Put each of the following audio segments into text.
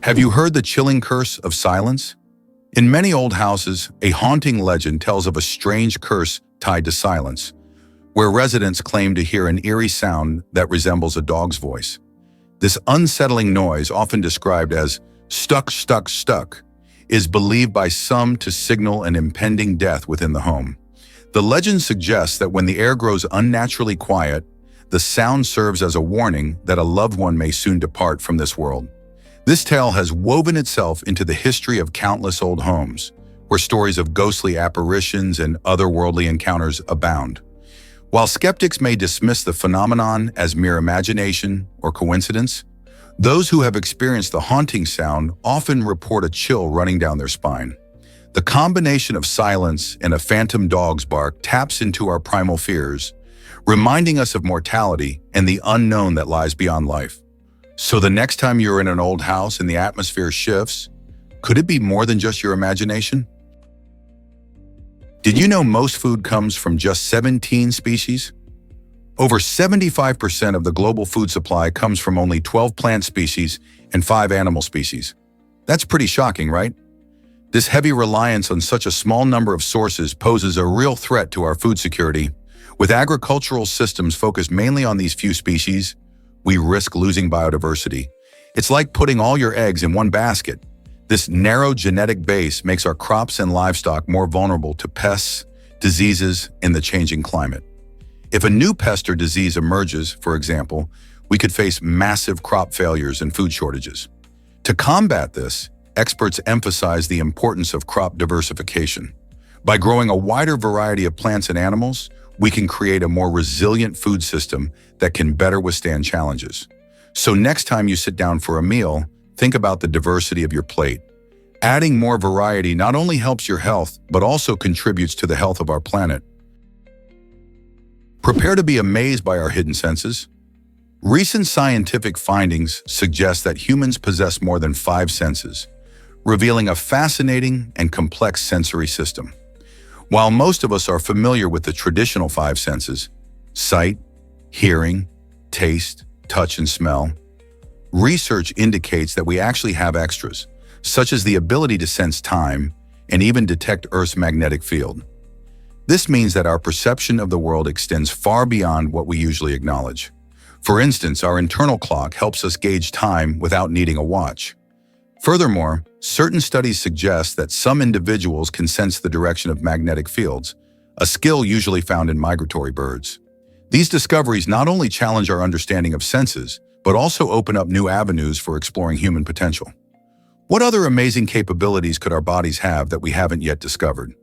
Have you heard the chilling curse of silence? In many old houses, a haunting legend tells of a strange curse tied to silence, where residents claim to hear an eerie sound that resembles a dog's voice. This unsettling noise, often described as stuck, stuck, stuck, is believed by some to signal an impending death within the home. The legend suggests that when the air grows unnaturally quiet, the sound serves as a warning that a loved one may soon depart from this world. This tale has woven itself into the history of countless old homes, where stories of ghostly apparitions and otherworldly encounters abound. While skeptics may dismiss the phenomenon as mere imagination or coincidence, those who have experienced the haunting sound often report a chill running down their spine. The combination of silence and a phantom dog's bark taps into our primal fears, reminding us of mortality and the unknown that lies beyond life. So the next time you're in an old house and the atmosphere shifts, could it be more than just your imagination? Did you know most food comes from just 17 species? Over 75% of the global food supply comes from only 12 plant species and 5 animal species. That's pretty shocking, right? This heavy reliance on such a small number of sources poses a real threat to our food security. With agricultural systems focused mainly on these few species, we risk losing biodiversity. It's like putting all your eggs in one basket. This narrow genetic base makes our crops and livestock more vulnerable to pests, diseases, and the changing climate. If a new pest or disease emerges, for example, we could face massive crop failures and food shortages. To combat this, experts emphasize the importance of crop diversification. By growing a wider variety of plants and animals, we can create a more resilient food system that can better withstand challenges. So next time you sit down for a meal, think about the diversity of your plate. Adding more variety not only helps your health, but also contributes to the health of our planet. Prepare to be amazed by our hidden senses. Recent scientific findings suggest that humans possess more than 5 senses, revealing a fascinating and complex sensory system. While most of us are familiar with the traditional 5 senses, sight, hearing, taste, touch, and smell, research indicates that we actually have extras, such as the ability to sense time and even detect Earth's magnetic field. This means that our perception of the world extends far beyond what we usually acknowledge. For instance, our internal clock helps us gauge time without needing a watch. Furthermore, certain studies suggest that some individuals can sense the direction of magnetic fields, a skill usually found in migratory birds. These discoveries not only challenge our understanding of senses, but also open up new avenues for exploring human potential. What other amazing capabilities could our bodies have that we haven't yet discovered?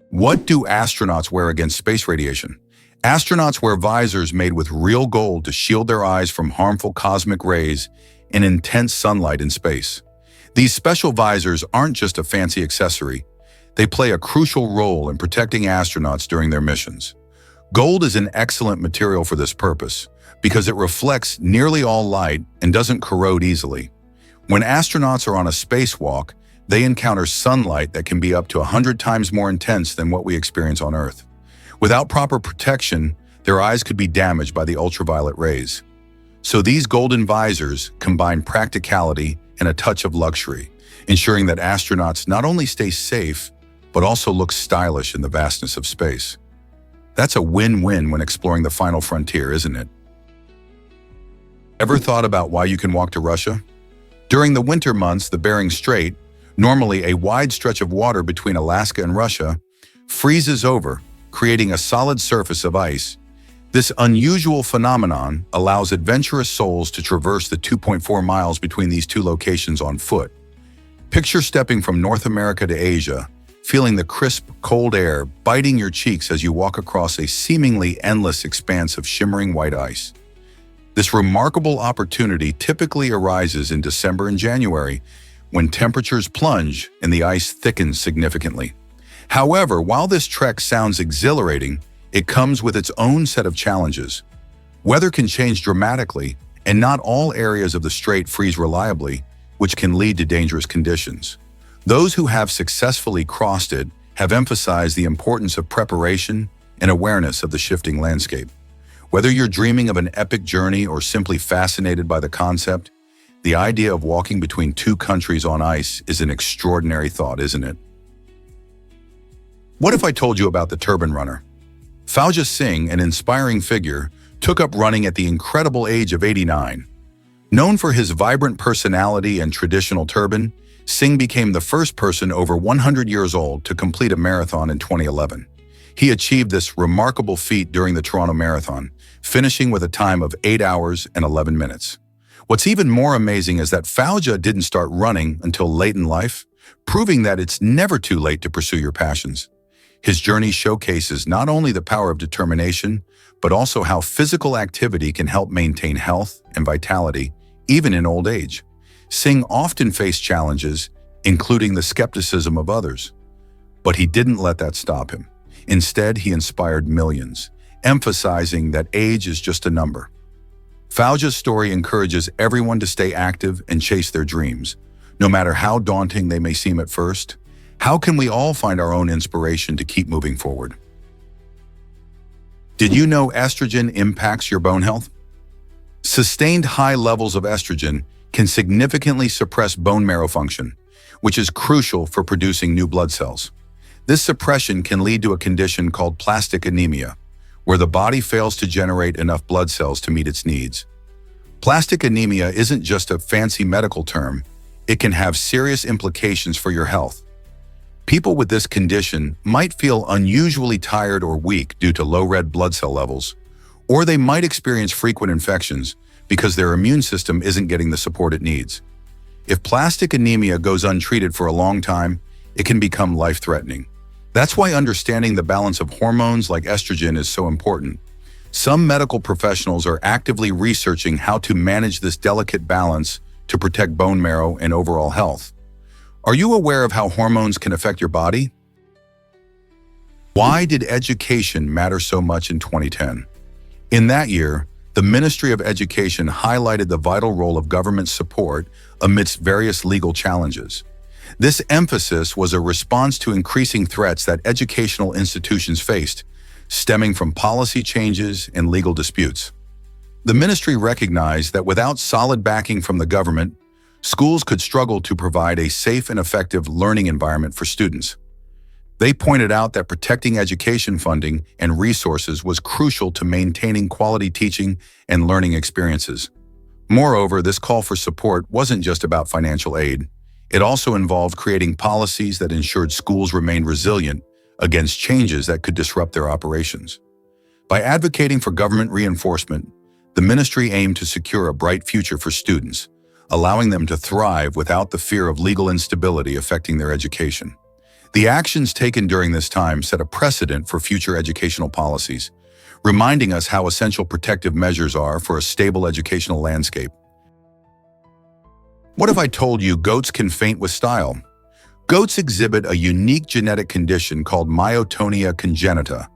What do astronauts wear against space radiation? Astronauts wear visors made with real gold to shield their eyes from harmful cosmic rays and intense sunlight in space. These special visors aren't just a fancy accessory. They play a crucial role in protecting astronauts during their missions. Gold is an excellent material for this purpose because it reflects nearly all light and doesn't corrode easily. When astronauts are on a spacewalk, they encounter sunlight that can be up to 100 times more intense than what we experience on Earth. Without proper protection, their eyes could be damaged by the ultraviolet rays. So these golden visors combine practicality and a touch of luxury, ensuring that astronauts not only stay safe, but also look stylish in the vastness of space. That's a win-win when exploring the final frontier, isn't it? Ever thought about why you can walk to Russia? During the winter months, the Bering Strait, normally a wide stretch of water between Alaska and Russia, freezes over, creating a solid surface of ice. This unusual phenomenon allows adventurous souls to traverse the 2.4 miles between these two locations on foot. Picture stepping from North America to Asia, feeling the crisp, cold air biting your cheeks as you walk across a seemingly endless expanse of shimmering white ice. This remarkable opportunity typically arises in December and January, when temperatures plunge and the ice thickens significantly. However, while this trek sounds exhilarating, it comes with its own set of challenges. Weather can change dramatically, and not all areas of the strait freeze reliably, which can lead to dangerous conditions. Those who have successfully crossed it have emphasized the importance of preparation and awareness of the shifting landscape. Whether you're dreaming of an epic journey or simply fascinated by the concept, The idea of walking between two countries on ice is an extraordinary thought, isn't it? What if I told you about the turban runner? Fauja Singh, an inspiring figure, took up running at the incredible age of 89. Known for his vibrant personality and traditional turban, Singh became the first person over 100 years old to complete a marathon in 2011. He achieved this remarkable feat during the Toronto Marathon, finishing with a time of 8 hours and 11 minutes. What's even more amazing is that Fauja didn't start running until late in life, proving that it's never too late to pursue your passions. His journey showcases not only the power of determination, but also how physical activity can help maintain health and vitality, even in old age. Singh often faced challenges, including the skepticism of others. But he didn't let that stop him. Instead, he inspired millions, emphasizing that age is just a number. Fauja's story encourages everyone to stay active and chase their dreams, no matter how daunting they may seem at first. How can we all find our own inspiration to keep moving forward? Did you know estrogen impacts your bone health? Sustained high levels of estrogen can significantly suppress bone marrow function, which is crucial for producing new blood cells. This suppression can lead to a condition called plastic anemia, where the body fails to generate enough blood cells to meet its needs. Plastic anemia isn't just a fancy medical term, it can have serious implications for your health. People with this condition might feel unusually tired or weak due to low red blood cell levels, or they might experience frequent infections because their immune system isn't getting the support it needs. If plastic anemia goes untreated for a long time, it can become life-threatening. That's why understanding the balance of hormones like estrogen is so important. Some medical professionals are actively researching how to manage this delicate balance to protect bone marrow and overall health. Are you aware of how hormones can affect your body? Why did education matter so much in 2010? In that year, the Ministry of Education highlighted the vital role of government support amidst various legal challenges. This emphasis was a response to increasing threats that educational institutions faced, stemming from policy changes and legal disputes. The ministry recognized that without solid backing from the government, schools could struggle to provide a safe and effective learning environment for students. They pointed out that protecting education funding and resources was crucial to maintaining quality teaching and learning experiences. Moreover, this call for support wasn't just about financial aid. It also involved creating policies that ensured schools remained resilient against changes that could disrupt their operations. By advocating for government reinforcement, the ministry aimed to secure a bright future for students, allowing them to thrive without the fear of legal instability affecting their education. The actions taken during this time set a precedent for future educational policies, reminding us how essential protective measures are for a stable educational landscape. What if I told you goats can faint with style? Goats exhibit a unique genetic condition called myotonia congenita,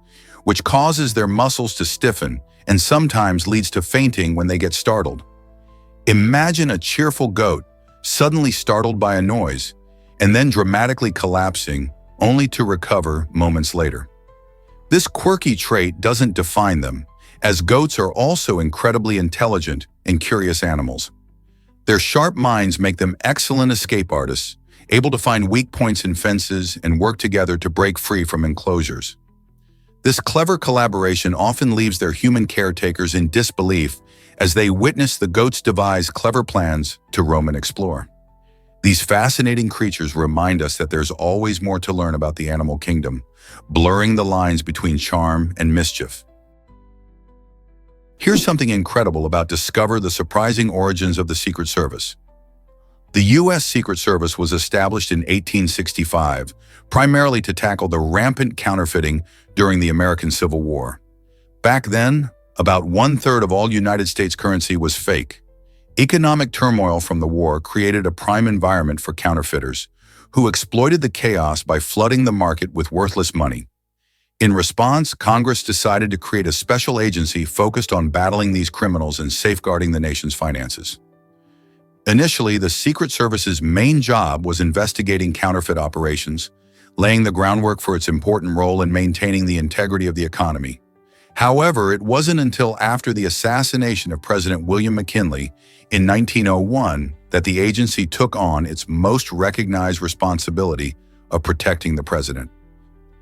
which causes their muscles to stiffen and sometimes leads to fainting when they get startled. Imagine a cheerful goat suddenly startled by a noise and then dramatically collapsing, only to recover moments later. This quirky trait doesn't define them, as goats are also incredibly intelligent and curious animals. Their sharp minds make them excellent escape artists, able to find weak points in fences and work together to break free from enclosures. This clever collaboration often leaves their human caretakers in disbelief as they witness the goats devise clever plans to roam and explore. These fascinating creatures remind us that there's always more to learn about the animal kingdom, blurring the lines between charm and mischief. Here's something incredible about Discover the surprising origins of the Secret Service. The U.S. Secret Service was established in 1865, primarily to tackle the rampant counterfeiting during the American Civil War. Back then, about 1/3 of all United States currency was fake. Economic turmoil from the war created a prime environment for counterfeiters, who exploited the chaos by flooding the market with worthless money. In response, Congress decided to create a special agency focused on battling these criminals and safeguarding the nation's finances. Initially, the Secret Service's main job was investigating counterfeit operations, laying the groundwork for its important role in maintaining the integrity of the economy. However, it wasn't until after the assassination of President William McKinley in 1901 that the agency took on its most recognized responsibility of protecting the president.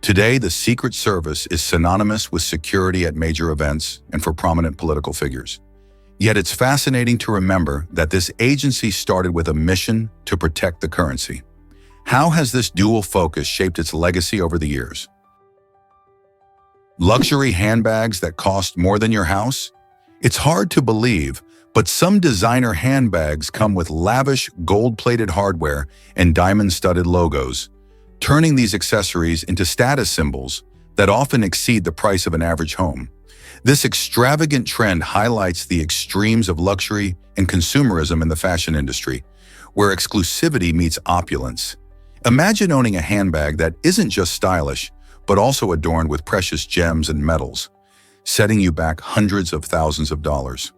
Today, the Secret Service is synonymous with security at major events and for prominent political figures. Yet it's fascinating to remember that this agency started with a mission to protect the currency. How has this dual focus shaped its legacy over the years? Luxury handbags that cost more than your house? It's hard to believe, but some designer handbags come with lavish gold-plated hardware and diamond-studded logos, turning these accessories into status symbols that often exceed the price of an average home. This extravagant trend highlights the extremes of luxury and consumerism in the fashion industry, where exclusivity meets opulence. Imagine owning a handbag that isn't just stylish, but also adorned with precious gems and metals, setting you back hundreds of thousands of dollars.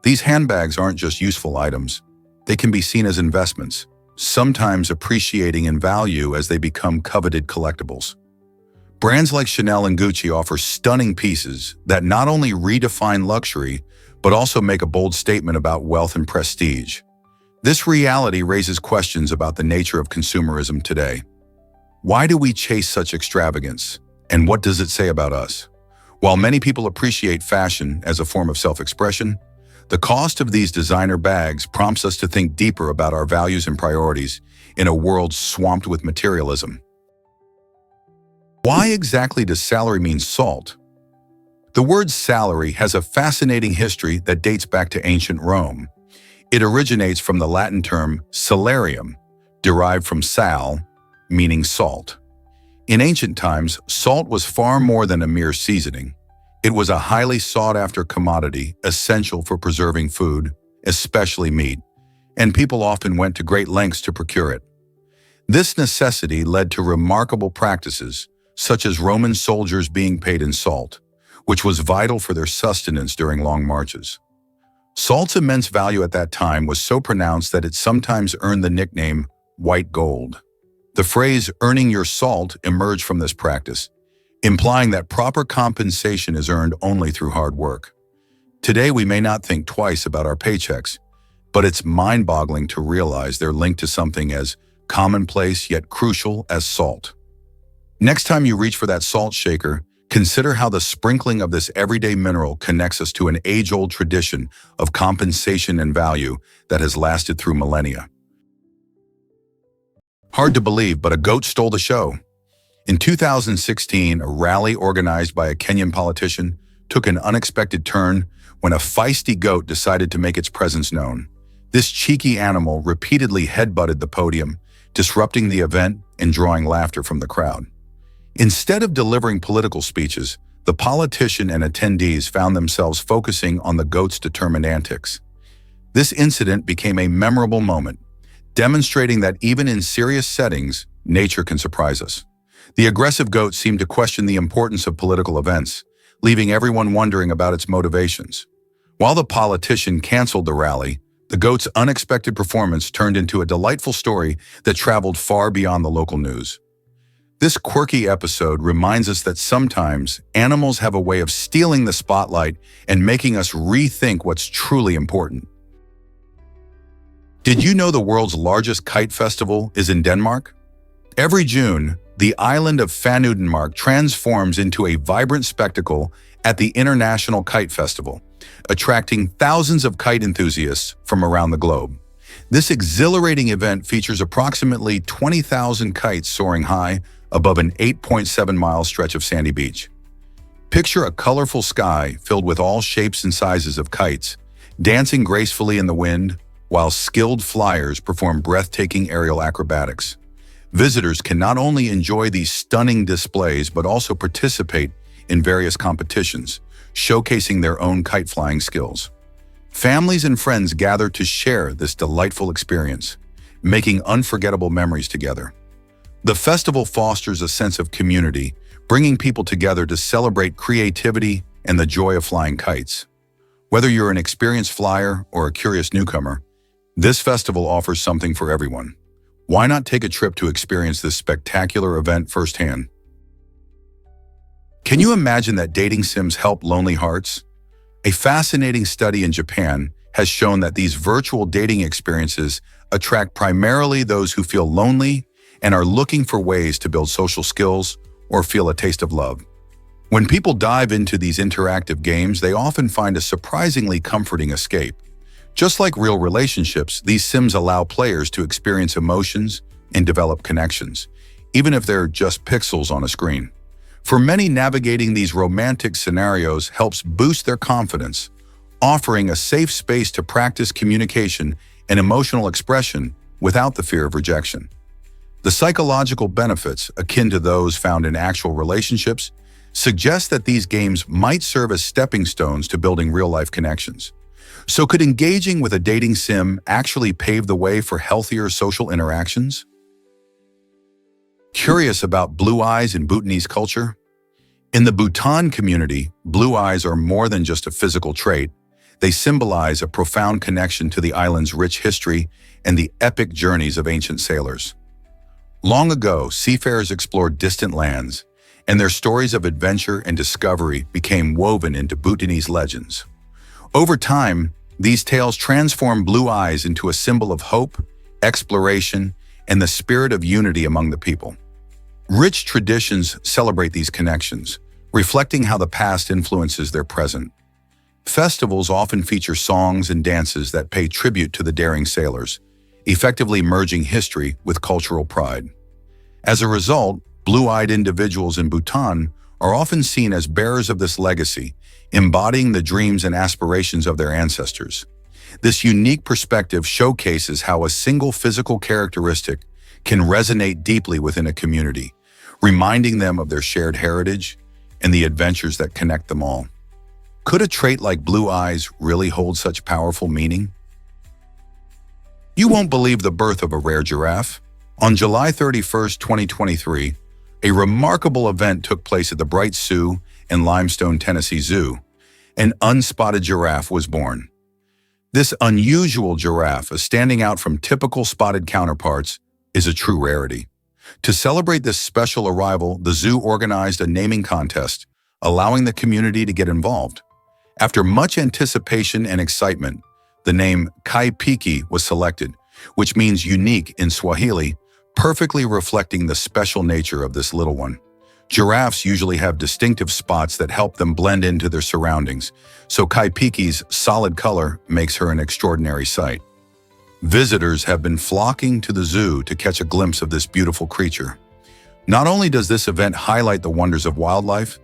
These handbags aren't just useful items. They can be seen as investments, sometimes appreciating in value as they become coveted collectibles. Brands like Chanel and Gucci offer stunning pieces that not only redefine luxury, but also make a bold statement about wealth and prestige. This reality raises questions about the nature of consumerism today. Why do we chase such extravagance, and what does it say about us? While many people appreciate fashion as a form of self-expression, the cost of these designer bags prompts us to think deeper about our values and priorities in a world swamped with materialism. Why exactly does salary mean salt? The word salary has a fascinating history that dates back to ancient Rome. It originates from the Latin term salarium, derived from sal, meaning salt. In ancient times, salt was far more than a mere seasoning. It was a highly sought-after commodity, essential for preserving food, especially meat, and people often went to great lengths to procure it. This necessity led to remarkable practices, such as Roman soldiers being paid in salt, which was vital for their sustenance during long marches. Salt's immense value at that time was so pronounced that it sometimes earned the nickname white gold. The phrase "earning your salt" emerged from this practice, implying that proper compensation is earned only through hard work. Today, we may not think twice about our paychecks, but it's mind-boggling to realize they're linked to something as commonplace yet crucial as salt. Next time you reach for that salt shaker, consider how the sprinkling of this everyday mineral connects us to an age-old tradition of compensation and value that has lasted through millennia. Hard to believe, but a goat stole the show. In 2016, a rally organized by a Kenyan politician took an unexpected turn when a feisty goat decided to make its presence known. This cheeky animal repeatedly headbutted the podium, disrupting the event and drawing laughter from the crowd. Instead of delivering political speeches, the politician and attendees found themselves focusing on the goat's determined antics. This incident became a memorable moment, demonstrating that even in serious settings, nature can surprise us. The aggressive goat seemed to question the importance of political events, leaving everyone wondering about its motivations. While the politician canceled the rally, the goat's unexpected performance turned into a delightful story that traveled far beyond the local news. This quirky episode reminds us that sometimes animals have a way of stealing the spotlight and making us rethink what's truly important. Did you know the world's largest kite festival is in Denmark? Every June, the island of Fanudenmark transforms into a vibrant spectacle at the International Kite Festival, attracting thousands of kite enthusiasts from around the globe. This exhilarating event features approximately 20,000 kites soaring high above an 8.7-mile stretch of sandy beach. Picture a colorful sky filled with all shapes and sizes of kites, dancing gracefully in the wind, while skilled flyers perform breathtaking aerial acrobatics. Visitors can not only enjoy these stunning displays but also participate in various competitions, showcasing their own kite-flying skills. Families and friends gather to share this delightful experience, making unforgettable memories together. The festival fosters a sense of community, bringing people together to celebrate creativity and the joy of flying kites. Whether you're an experienced flyer or a curious newcomer, this festival offers something for everyone. Why not take a trip to experience this spectacular event firsthand? Can you imagine that dating sims help lonely hearts? A fascinating study in Japan has shown that these virtual dating experiences attract primarily those who feel lonely and are looking for ways to build social skills or feel a taste of love. When people dive into these interactive games, they often find a surprisingly comforting escape. Just like real relationships, these sims allow players to experience emotions and develop connections, even if they're just pixels on a screen. For many, navigating these romantic scenarios helps boost their confidence, offering a safe space to practice communication and emotional expression without the fear of rejection. The psychological benefits, akin to those found in actual relationships, suggest that these games might serve as stepping stones to building real-life connections. So could engaging with a dating sim actually pave the way for healthier social interactions? Curious about blue eyes in Bhutanese culture? In the Bhutan community, blue eyes are more than just a physical trait. They symbolize a profound connection to the island's rich history and the epic journeys of ancient sailors. Long ago, seafarers explored distant lands, and their stories of adventure and discovery became woven into Bhutanese legends. Over time, these tales transformed blue eyes into a symbol of hope, exploration, and the spirit of unity among the people. Rich traditions celebrate these connections, reflecting how the past influences their present. Festivals often feature songs and dances that pay tribute to the daring sailors, effectively merging history with cultural pride. As a result, blue-eyed individuals in Bhutan are often seen as bearers of this legacy, embodying the dreams and aspirations of their ancestors. This unique perspective showcases how a single physical characteristic can resonate deeply within a community, reminding them of their shared heritage and the adventures that connect them all. Could a trait like blue eyes really hold such powerful meaning? You won't believe the birth of a rare giraffe. On July 31st, 2023, a remarkable event took place at the Bright Sioux and Limestone, Tennessee Zoo. An unspotted giraffe was born. This unusual giraffe, standing out from typical spotted counterparts, is a true rarity. To celebrate this special arrival, the zoo organized a naming contest, allowing the community to get involved. After much anticipation and excitement, the name quirky was selected, which means unique in Swahili, perfectly reflecting the special nature of this little one. Giraffes usually have distinctive spots that help them blend into their surroundings, so quirky's solid color makes her an extraordinary sight. Visitors have been flocking to the zoo to catch a glimpse of this beautiful creature. Not only does this event highlight the wonders of wildlife,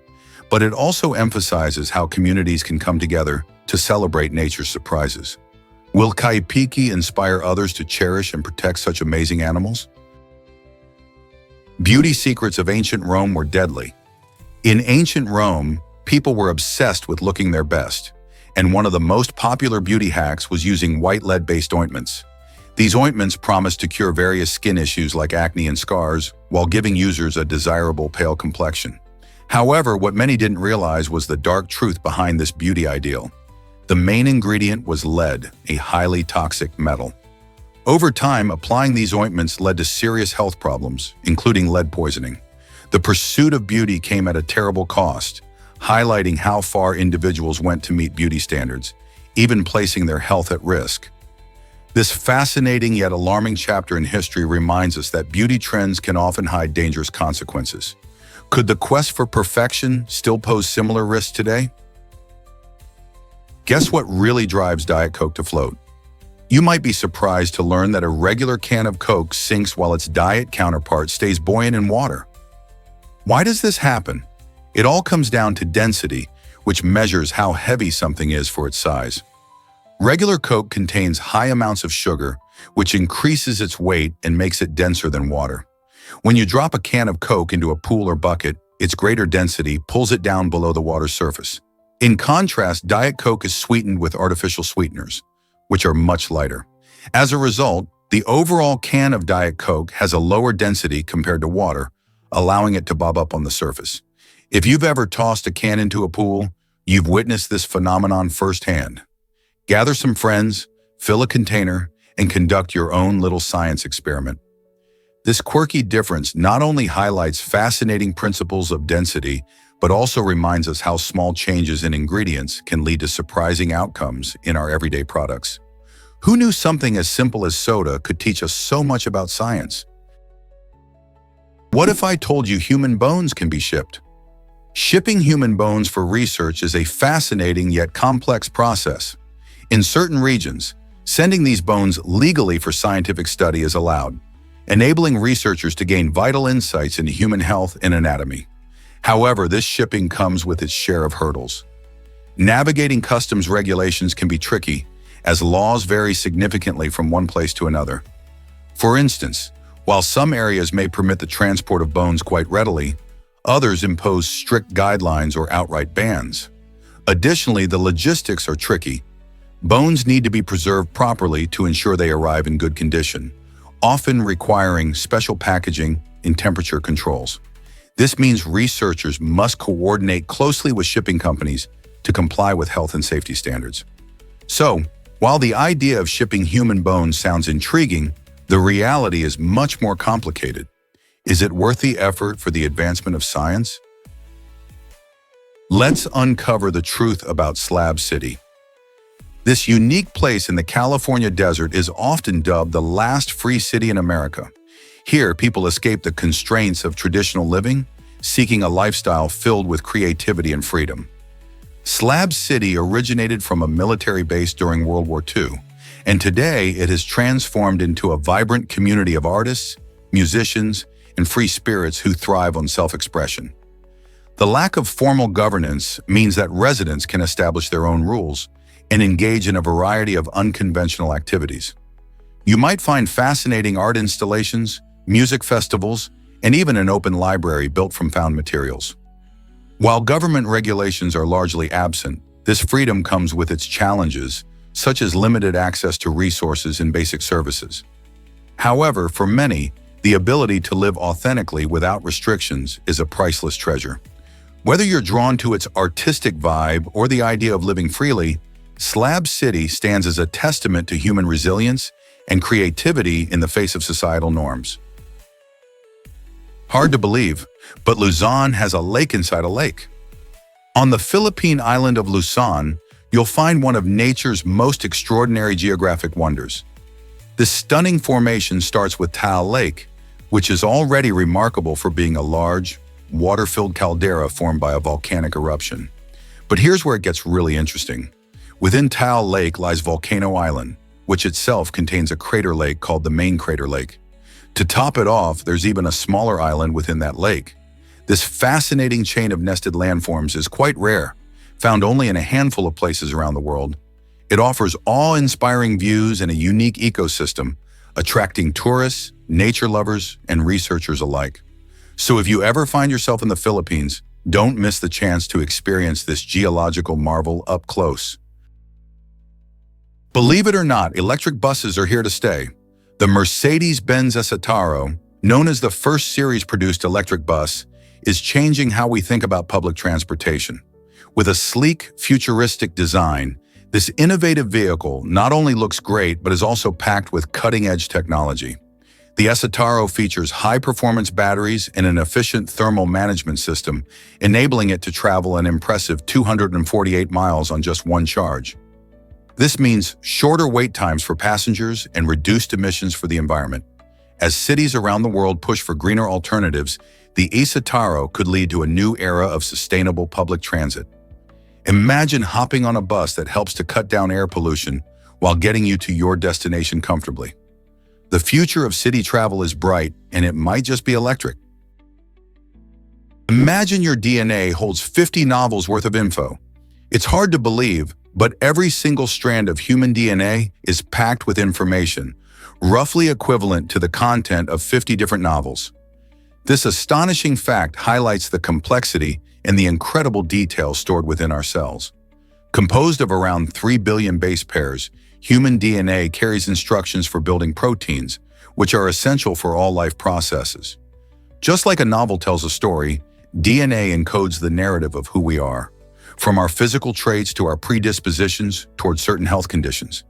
but it also emphasizes how communities can come together to celebrate nature's surprises. Will quirky inspire others to cherish and protect such amazing animals? Beauty secrets of ancient Rome were deadly. In ancient Rome, people were obsessed with looking their best, and one of the most popular beauty hacks was using white lead-based ointments. These ointments promised to cure various skin issues like acne and scars, while giving users a desirable pale complexion. However, what many didn't realize was the dark truth behind this beauty ideal. The main ingredient was lead, a highly toxic metal. Over time, applying these ointments led to serious health problems, including lead poisoning. The pursuit of beauty came at a terrible cost, highlighting how far individuals went to meet beauty standards, even placing their health at risk. This fascinating yet alarming chapter in history reminds us that beauty trends can often hide dangerous consequences. Could the quest for perfection still pose similar risks today? Guess what really drives Diet Coke to float? You might be surprised to learn that a regular can of Coke sinks while its diet counterpart stays buoyant in water. Why does this happen? It all comes down to density, which measures how heavy something is for its size. Regular Coke contains high amounts of sugar, which increases its weight and makes it denser than water. When you drop a can of Coke into a pool or bucket, its greater density pulls it down below the water's surface. In contrast, Diet Coke is sweetened with artificial sweeteners, which are much lighter. As a result, the overall can of Diet Coke has a lower density compared to water, allowing it to bob up on the surface. If you've ever tossed a can into a pool, you've witnessed this phenomenon firsthand. Gather some friends, fill a container, and conduct your own little science experiment. This quirky difference not only highlights fascinating principles of density, but also reminds us how small changes in ingredients can lead to surprising outcomes in our everyday products. Who knew something as simple as soda could teach us so much about science? What if I told you human bones can be shipped? Shipping human bones for research is a fascinating yet complex process. In certain regions, sending these bones legally for scientific study is allowed, enabling researchers to gain vital insights into human health and anatomy. However, this shipping comes with its share of hurdles. Navigating customs regulations can be tricky, as laws vary significantly from one place to another. For instance, while some areas may permit the transport of bones quite readily, others impose strict guidelines or outright bans. Additionally, the logistics are tricky. Bones need to be preserved properly to ensure they arrive in good condition, often requiring special packaging and temperature controls. This means researchers must coordinate closely with shipping companies to comply with health and safety standards. So, while the idea of shipping human bones sounds intriguing, the reality is much more complicated. Is it worth the effort for the advancement of science? Let's uncover the truth about Slab City. This unique place in the California desert is often dubbed the last free city in America. Here, people escape the constraints of traditional living, seeking a lifestyle filled with creativity and freedom. Slab City originated from a military base during World War II, and today it has transformed into a vibrant community of artists, musicians, and free spirits who thrive on self-expression. The lack of formal governance means that residents can establish their own rules and engage in a variety of unconventional activities. You might find fascinating art installations, music festivals, and even an open library built from found materials. While government regulations are largely absent, this freedom comes with its challenges, such as limited access to resources and basic services. However, for many, the ability to live authentically without restrictions is a priceless treasure. Whether you're drawn to its artistic vibe or the idea of living freely, Slab City stands as a testament to human resilience and creativity in the face of societal norms. Hard to believe, but Luzon has a lake inside a lake. On the Philippine island of Luzon, you'll find one of nature's most extraordinary geographic wonders. This stunning formation starts with Taal Lake, which is already remarkable for being a large, water-filled caldera formed by a volcanic eruption. But here's where it gets really interesting. Within Taal Lake lies Volcano Island, which itself contains a crater lake called the Main Crater Lake. To top it off, there's even a smaller island within that lake. This fascinating chain of nested landforms is quite rare, found only in a handful of places around the world. It offers awe-inspiring views and a unique ecosystem, attracting tourists, nature lovers, and researchers alike. So if you ever find yourself in the Philippines, don't miss the chance to experience this geological marvel up close. Believe it or not, electric buses are here to stay. The Mercedes-Benz Citaro, known as the first series-produced electric bus, is changing how we think about public transportation. With a sleek, futuristic design, this innovative vehicle not only looks great but is also packed with cutting-edge technology. The Citaro features high-performance batteries and an efficient thermal management system, enabling it to travel an impressive 248 miles on just one charge. This means shorter wait times for passengers and reduced emissions for the environment. As cities around the world push for greener alternatives, the Citaro could lead to a new era of sustainable public transit. Imagine hopping on a bus that helps to cut down air pollution while getting you to your destination comfortably. The future of city travel is bright, and it might just be electric. Imagine your DNA holds 50 novels worth of info. It's hard to believe, but every single strand of human DNA is packed with information, roughly equivalent to the content of 50 different novels. This astonishing fact highlights the complexity and the incredible detail stored within our cells. Composed of around 3 billion base pairs, human DNA carries instructions for building proteins, which are essential for all life processes. Just like a novel tells a story, DNA encodes the narrative of who we are, from our physical traits to our predispositions toward certain health conditions.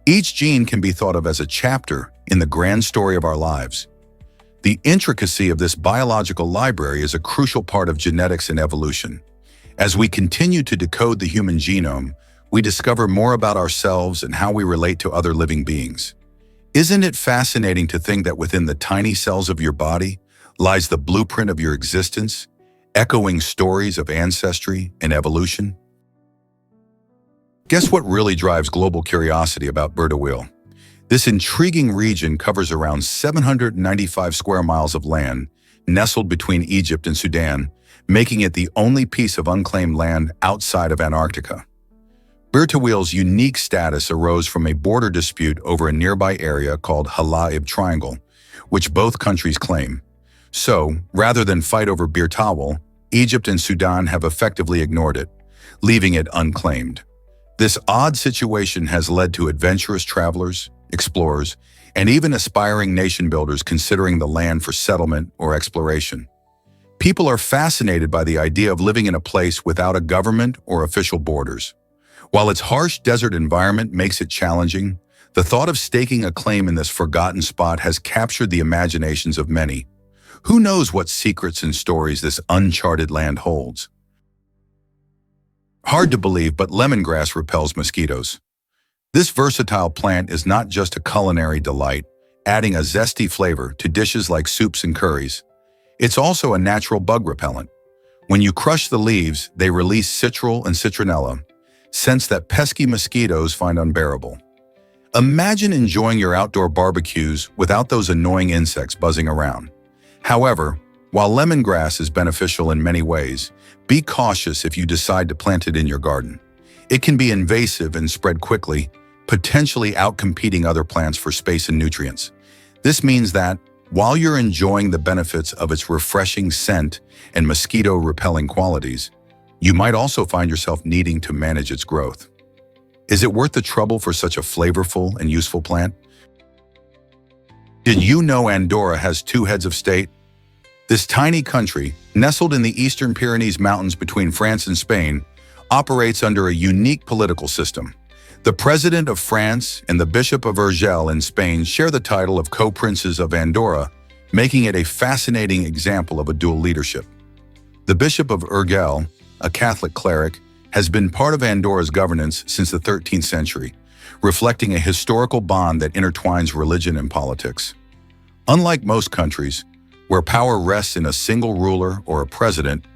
Each gene can be thought of as a chapter in the grand story of our lives. The intricacy of this biological library is a crucial part of genetics and evolution. As we continue to decode the human genome, we discover more about ourselves and how we relate to other living beings. Isn't it fascinating to think that within the tiny cells of your body lies the blueprint of your existence, echoing stories of ancestry and evolution? Guess what really drives global curiosity about Bertawil? This intriguing region covers around 795 square miles of land, nestled between Egypt and Sudan, making it the only piece of unclaimed land outside of Antarctica. Bertawil's unique status arose from a border dispute over a nearby area called Halaib Triangle, which both countries claim. So, rather than fight over Bertawil, Egypt and Sudan have effectively ignored it, leaving it unclaimed. This odd situation has led to adventurous travelers, explorers, and even aspiring nation builders considering the land for settlement or exploration. People are fascinated by the idea of living in a place without a government or official borders. While its harsh desert environment makes it challenging, the thought of staking a claim in this forgotten spot has captured the imaginations of many. Who knows what secrets and stories this uncharted land holds? Hard to believe, but lemongrass repels mosquitoes. This versatile plant is not just a culinary delight, adding a zesty flavor to dishes like soups and curries. It's also a natural bug repellent. When you crush the leaves, they release citral and citronella, scents that pesky mosquitoes find unbearable. Imagine enjoying your outdoor barbecues without those annoying insects buzzing around. However, while lemongrass is beneficial in many ways, be cautious if you decide to plant it in your garden. It can be invasive and spread quickly, potentially outcompeting other plants for space and nutrients. This means that, while you're enjoying the benefits of its refreshing scent and mosquito-repelling qualities, you might also find yourself needing to manage its growth. Is it worth the trouble for such a flavorful and useful plant? Did you know Andorra has two heads of state? This tiny country, nestled in the Eastern Pyrenees Mountains between France and Spain, operates under a unique political system. The President of France and the Bishop of Urgell in Spain share the title of co-princes of Andorra, making it a fascinating example of a dual leadership. The Bishop of Urgell, a Catholic cleric, has been part of Andorra's governance since the 13th century, reflecting a historical bond that intertwines religion and politics. Unlike most countries, where power rests in a single ruler or a president,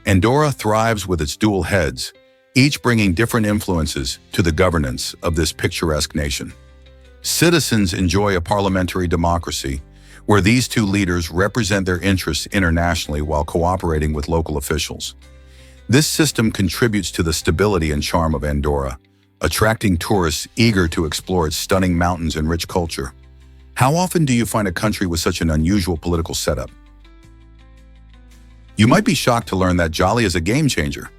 Andorra thrives with its dual heads, each bringing different influences to the governance of this picturesque nation. Citizens enjoy a parliamentary democracy, where these two leaders represent their interests internationally while cooperating with local officials. This system contributes to the stability and charm of Andorra, attracting tourists eager to explore its stunning mountains and rich culture. How often do you find a country with such an unusual political setup? You might be shocked to learn that Jolly is a game changer.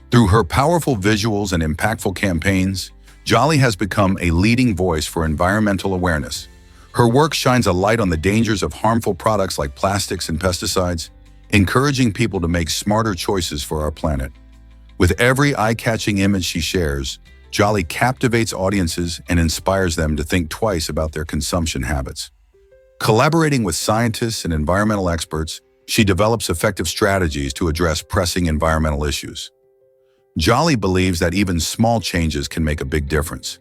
Through her powerful visuals and impactful campaigns, Jolly has become a leading voice for environmental awareness. Her work shines a light on the dangers of harmful products like plastics and pesticides, encouraging people to make smarter choices for our planet. With every eye-catching image she shares, Jolly captivates audiences and inspires them to think twice about their consumption habits. Collaborating with scientists and environmental experts, she develops effective strategies to address pressing environmental issues. Jolly believes that even small changes can make a big difference.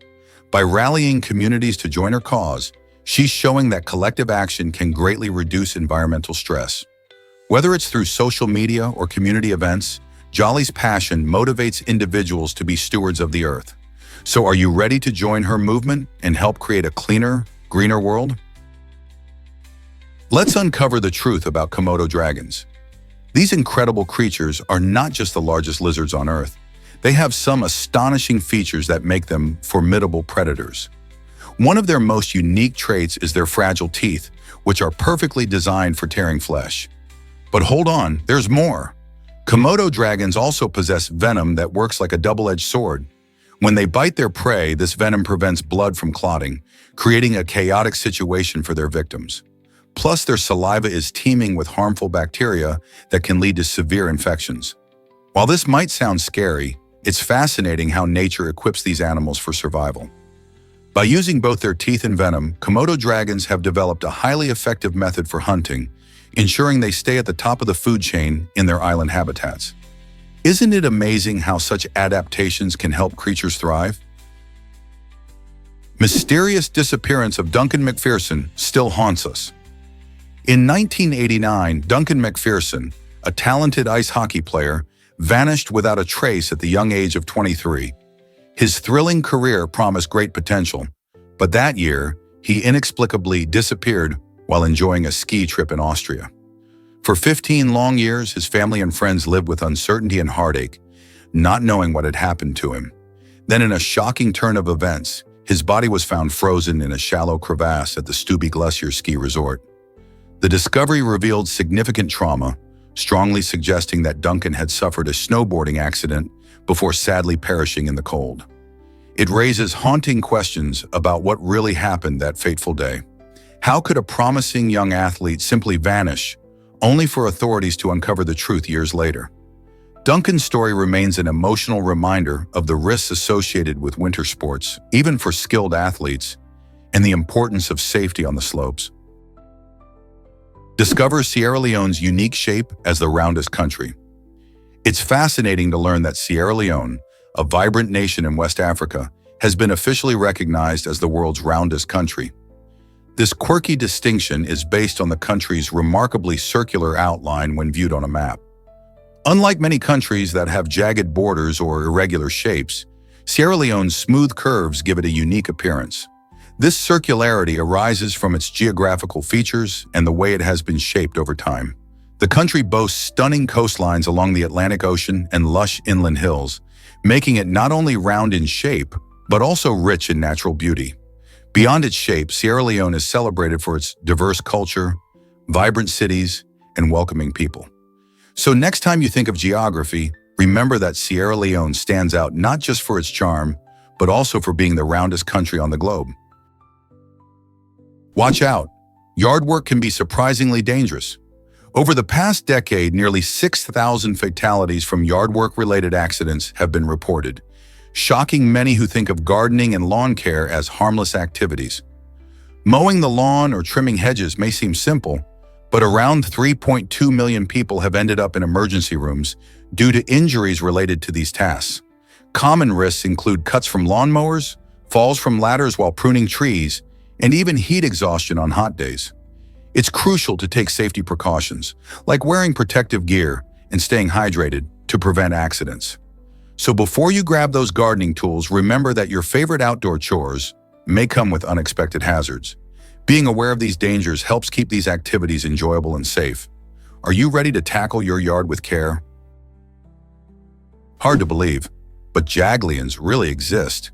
By rallying communities to join her cause, she's showing that collective action can greatly reduce environmental stress. Whether it's through social media or community events, Jolly's passion motivates individuals to be stewards of the earth. So are you ready to join her movement and help create a cleaner, greener world? Let's uncover the truth about Komodo dragons. These incredible creatures are not just the largest lizards on Earth. They have some astonishing features that make them formidable predators. One of their most unique traits is their fragile teeth, which are perfectly designed for tearing flesh. But hold on, there's more. Komodo dragons also possess venom that works like a double-edged sword. When they bite their prey, this venom prevents blood from clotting, creating a chaotic situation for their victims. Plus, their saliva is teeming with harmful bacteria that can lead to severe infections. While this might sound scary, it's fascinating how nature equips these animals for survival. By using both their teeth and venom, Komodo dragons have developed a highly effective method for hunting, ensuring they stay at the top of the food chain in their island habitats. Isn't it amazing how such adaptations can help creatures thrive? Mysterious disappearance of Duncan McPherson still haunts us. In 1989, Duncan McPherson, a talented ice hockey player, vanished without a trace at the young age of 23. His thrilling career promised great potential, but that year, he inexplicably disappeared while enjoying a ski trip in Austria. For 15 long years, his family and friends lived with uncertainty and heartache, not knowing what had happened to him. Then, in a shocking turn of events, his body was found frozen in a shallow crevasse at the Stubbe Glacier ski resort. The discovery revealed significant trauma, strongly suggesting that Duncan had suffered a snowboarding accident before sadly perishing in the cold. It raises haunting questions about what really happened that fateful day. How could a promising young athlete simply vanish, only for authorities to uncover the truth years later? Duncan's story remains an emotional reminder of the risks associated with winter sports, even for skilled athletes, and the importance of safety on the slopes. Discover Sierra Leone's unique shape as the roundest country. It's fascinating to learn that Sierra Leone, a vibrant nation in West Africa, has been officially recognized as the world's roundest country. This quirky distinction is based on the country's remarkably circular outline when viewed on a map. Unlike many countries that have jagged borders or irregular shapes, Sierra Leone's smooth curves give it a unique appearance. This circularity arises from its geographical features and the way it has been shaped over time. The country boasts stunning coastlines along the Atlantic Ocean and lush inland hills, making it not only round in shape, but also rich in natural beauty. Beyond its shape, Sierra Leone is celebrated for its diverse culture, vibrant cities, and welcoming people. So next time you think of geography, remember that Sierra Leone stands out not just for its charm, but also for being the roundest country on the globe. Watch out! Yard work can be surprisingly dangerous. Over the past decade, nearly 6,000 fatalities from yard work-related accidents have been reported, shocking many who think of gardening and lawn care as harmless activities. Mowing the lawn or trimming hedges may seem simple, but around 3.2 million people have ended up in emergency rooms due to injuries related to these tasks. Common risks include cuts from lawnmowers, falls from ladders while pruning trees, and even heat exhaustion on hot days. It's crucial to take safety precautions, like wearing protective gear and staying hydrated to prevent accidents. So before you grab those gardening tools, remember that your favorite outdoor chores may come with unexpected hazards. Being aware of these dangers helps keep these activities enjoyable and safe. Are you ready to tackle your yard with care? Hard to believe, but jaglions really exist.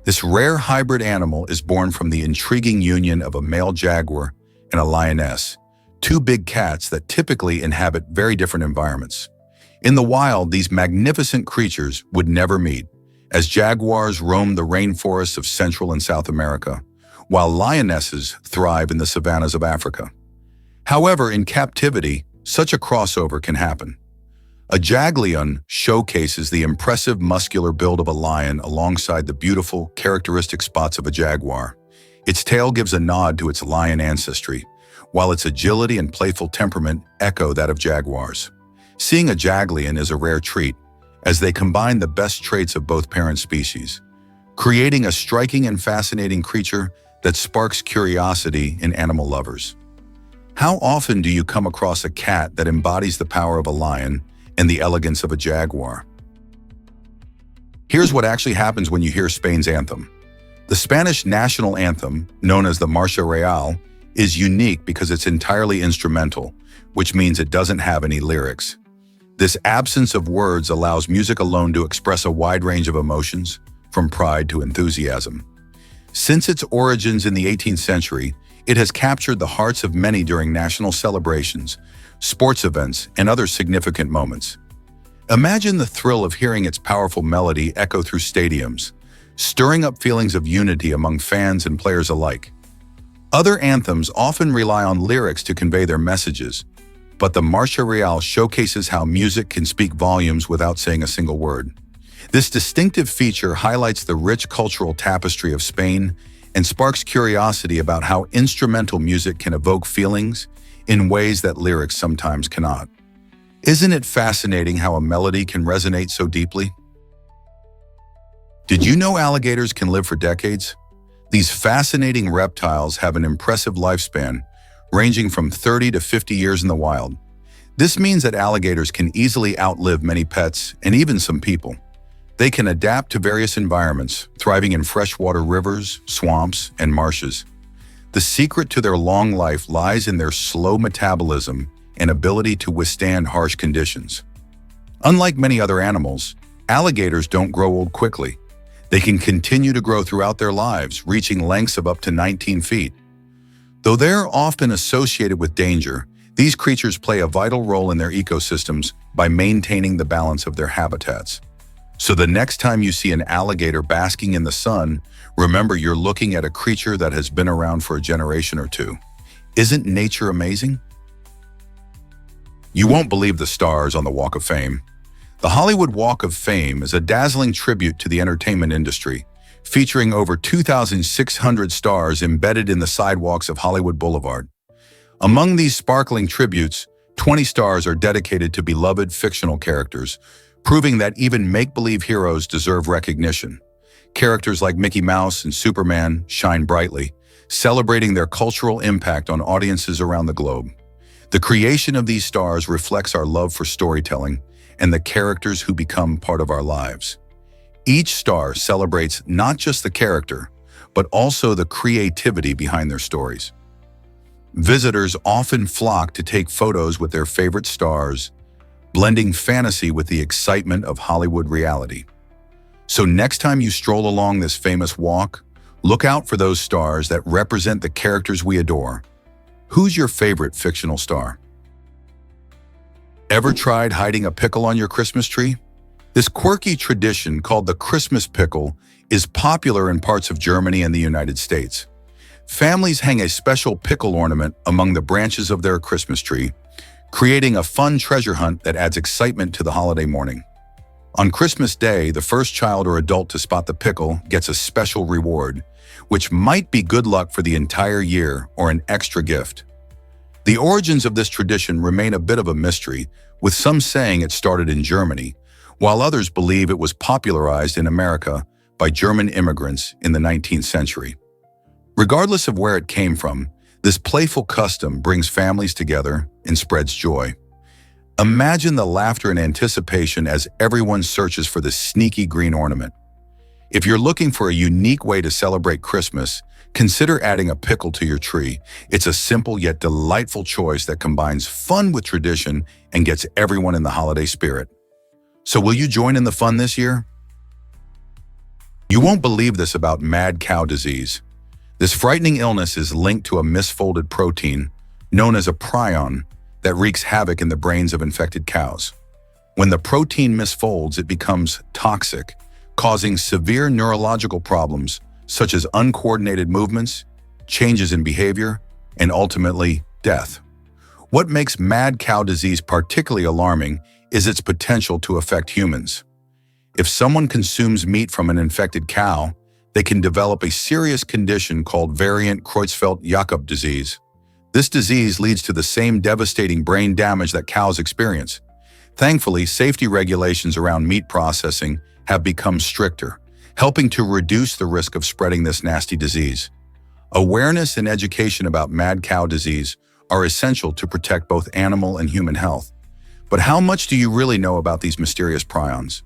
This rare hybrid animal is born from the intriguing union of a male jaguar and a lioness, two big cats that typically inhabit very different environments. In the wild, these magnificent creatures would never meet, as jaguars roam the rainforests of Central and South America, while lionesses thrive in the savannas of Africa. However, in captivity, such a crossover can happen. A jaglion showcases the impressive muscular build of a lion alongside the beautiful, characteristic spots of a jaguar. Its tail gives a nod to its lion ancestry, while its agility and playful temperament echo that of jaguars. Seeing a jaglion is a rare treat, as they combine the best traits of both parent species, creating a striking and fascinating creature that sparks curiosity in animal lovers. How often do you come across a cat that embodies the power of a lion and the elegance of a jaguar? Here's what actually happens when you hear Spain's anthem. The Spanish national anthem, known as the Marcha Real, is unique because it's entirely instrumental, which means it doesn't have any lyrics. This absence of words allows music alone to express a wide range of emotions, from pride to enthusiasm. Since its origins in the 18th century, it has captured the hearts of many during national celebrations, sports events, and other significant moments. Imagine the thrill of hearing its powerful melody echo through stadiums, stirring up feelings of unity among fans and players alike. Other anthems often rely on lyrics to convey their messages, but the Marcha Real showcases how music can speak volumes without saying a single word. This distinctive feature highlights the rich cultural tapestry of Spain and sparks curiosity about how instrumental music can evoke feelings in ways that lyrics sometimes cannot. Isn't it fascinating how a melody can resonate so deeply? Did you know alligators can live for decades? These fascinating reptiles have an impressive lifespan, ranging from 30 to 50 years in the wild. This means that alligators can easily outlive many pets and even some people. They can adapt to various environments, thriving in freshwater rivers, swamps, and marshes. The secret to their long life lies in their slow metabolism and ability to withstand harsh conditions. Unlike many other animals, alligators don't grow old quickly. They can continue to grow throughout their lives, reaching lengths of up to 19 feet. Though they're often associated with danger, these creatures play a vital role in their ecosystems by maintaining the balance of their habitats. So the next time you see an alligator basking in the sun, remember you're looking at a creature that has been around for a generation or two. Isn't nature amazing? You won't believe the stars on the Walk of Fame. The Hollywood Walk of Fame is a dazzling tribute to the entertainment industry, featuring over 2,600 stars embedded in the sidewalks of Hollywood Boulevard. Among these sparkling tributes, 20 stars are dedicated to beloved fictional characters, proving that even make-believe heroes deserve recognition. Characters like Mickey Mouse and Superman shine brightly, celebrating their cultural impact on audiences around the globe. The creation of these stars reflects our love for storytelling and the characters who become part of our lives. Each star celebrates not just the character, but also the creativity behind their stories. Visitors often flock to take photos with their favorite stars, blending fantasy with the excitement of Hollywood reality. So next time you stroll along this famous walk, look out for those stars that represent the characters we adore. Who's your favorite fictional star? Ever tried hiding a pickle on your Christmas tree? This quirky tradition called the Christmas pickle is popular in parts of Germany and the United States. Families hang a special pickle ornament among the branches of their Christmas tree, creating a fun treasure hunt that adds excitement to the holiday morning. On Christmas Day, the first child or adult to spot the pickle gets a special reward, which might be good luck for the entire year or an extra gift. The origins of this tradition remain a bit of a mystery, with some saying it started in Germany, while others believe it was popularized in America by German immigrants in the 19th century. Regardless of where it came from, this playful custom brings families together and spreads joy. Imagine the laughter and anticipation as everyone searches for the sneaky green ornament. If you're looking for a unique way to celebrate Christmas, consider adding a pickle to your tree. It's a simple yet delightful choice that combines fun with tradition and gets everyone in the holiday spirit. So will you join in the fun this year? You won't believe this about mad cow disease. This frightening illness is linked to a misfolded protein, known as a prion, that wreaks havoc in the brains of infected cows. When the protein misfolds, it becomes toxic, causing severe neurological problems such as uncoordinated movements, changes in behavior, and ultimately death. What makes mad cow disease particularly alarming is its potential to affect humans. If someone consumes meat from an infected cow, they can develop a serious condition called variant Creutzfeldt-Jakob disease. This disease leads to the same devastating brain damage that cows experience. Thankfully, safety regulations around meat processing have become stricter, helping to reduce the risk of spreading this nasty disease. Awareness and education about mad cow disease are essential to protect both animal and human health. But how much do you really know about these mysterious prions?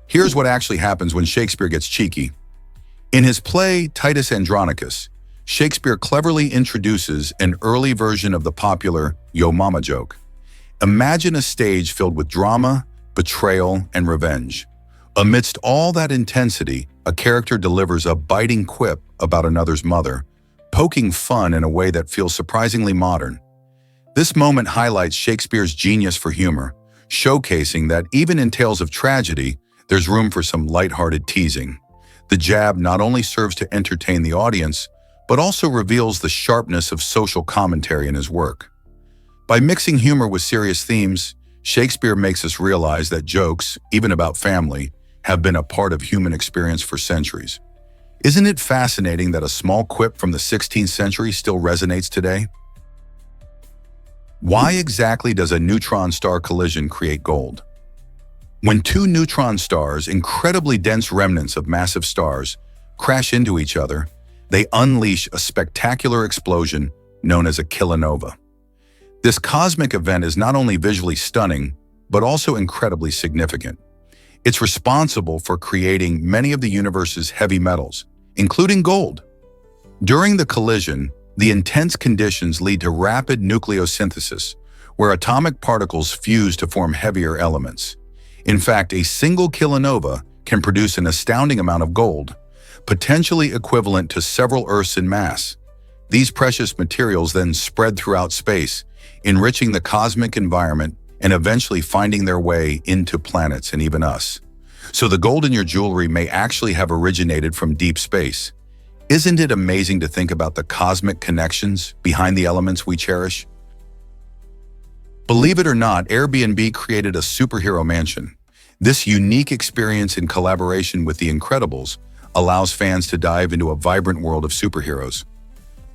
Here's what actually happens when Shakespeare gets cheeky. In his play Titus Andronicus, Shakespeare cleverly introduces an early version of the popular "Yo Mama" joke. Imagine a stage filled with drama, betrayal, and revenge. Amidst all that intensity, a character delivers a biting quip about another's mother, poking fun in a way that feels surprisingly modern. This moment highlights Shakespeare's genius for humor, showcasing that even in tales of tragedy, there's room for some lighthearted teasing. The jab not only serves to entertain the audience, but also reveals the sharpness of social commentary in his work. By mixing humor with serious themes, Shakespeare makes us realize that jokes, even about family, have been a part of human experience for centuries. Isn't it fascinating that a small quip from the 16th century still resonates today? Why exactly does a neutron star collision create gold? When two neutron stars, incredibly dense remnants of massive stars, crash into each other, they unleash a spectacular explosion known as a kilonova. This cosmic event is not only visually stunning, but also incredibly significant. It's responsible for creating many of the universe's heavy metals, including gold. During the collision, the intense conditions lead to rapid nucleosynthesis, where atomic particles fuse to form heavier elements. In fact, a single kilonova can produce an astounding amount of gold, potentially equivalent to several Earths in mass. These precious materials then spread throughout space, enriching the cosmic environment and eventually finding their way into planets and even us. So the gold in your jewelry may actually have originated from deep space. Isn't it amazing to think about the cosmic connections behind the elements we cherish? Believe it or not, Airbnb created a superhero mansion. This unique experience in collaboration with The Incredibles allows fans to dive into a vibrant world of superheroes.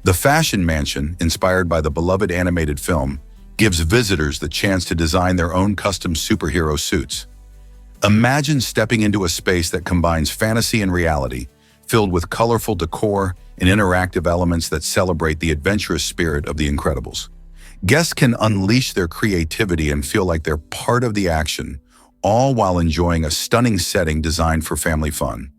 The Fashion Mansion, inspired by the beloved animated film, gives visitors the chance to design their own custom superhero suits. Imagine stepping into a space that combines fantasy and reality, filled with colorful decor and interactive elements that celebrate the adventurous spirit of The Incredibles. Guests can unleash their creativity and feel like they're part of the action, all while enjoying a stunning setting designed for family fun.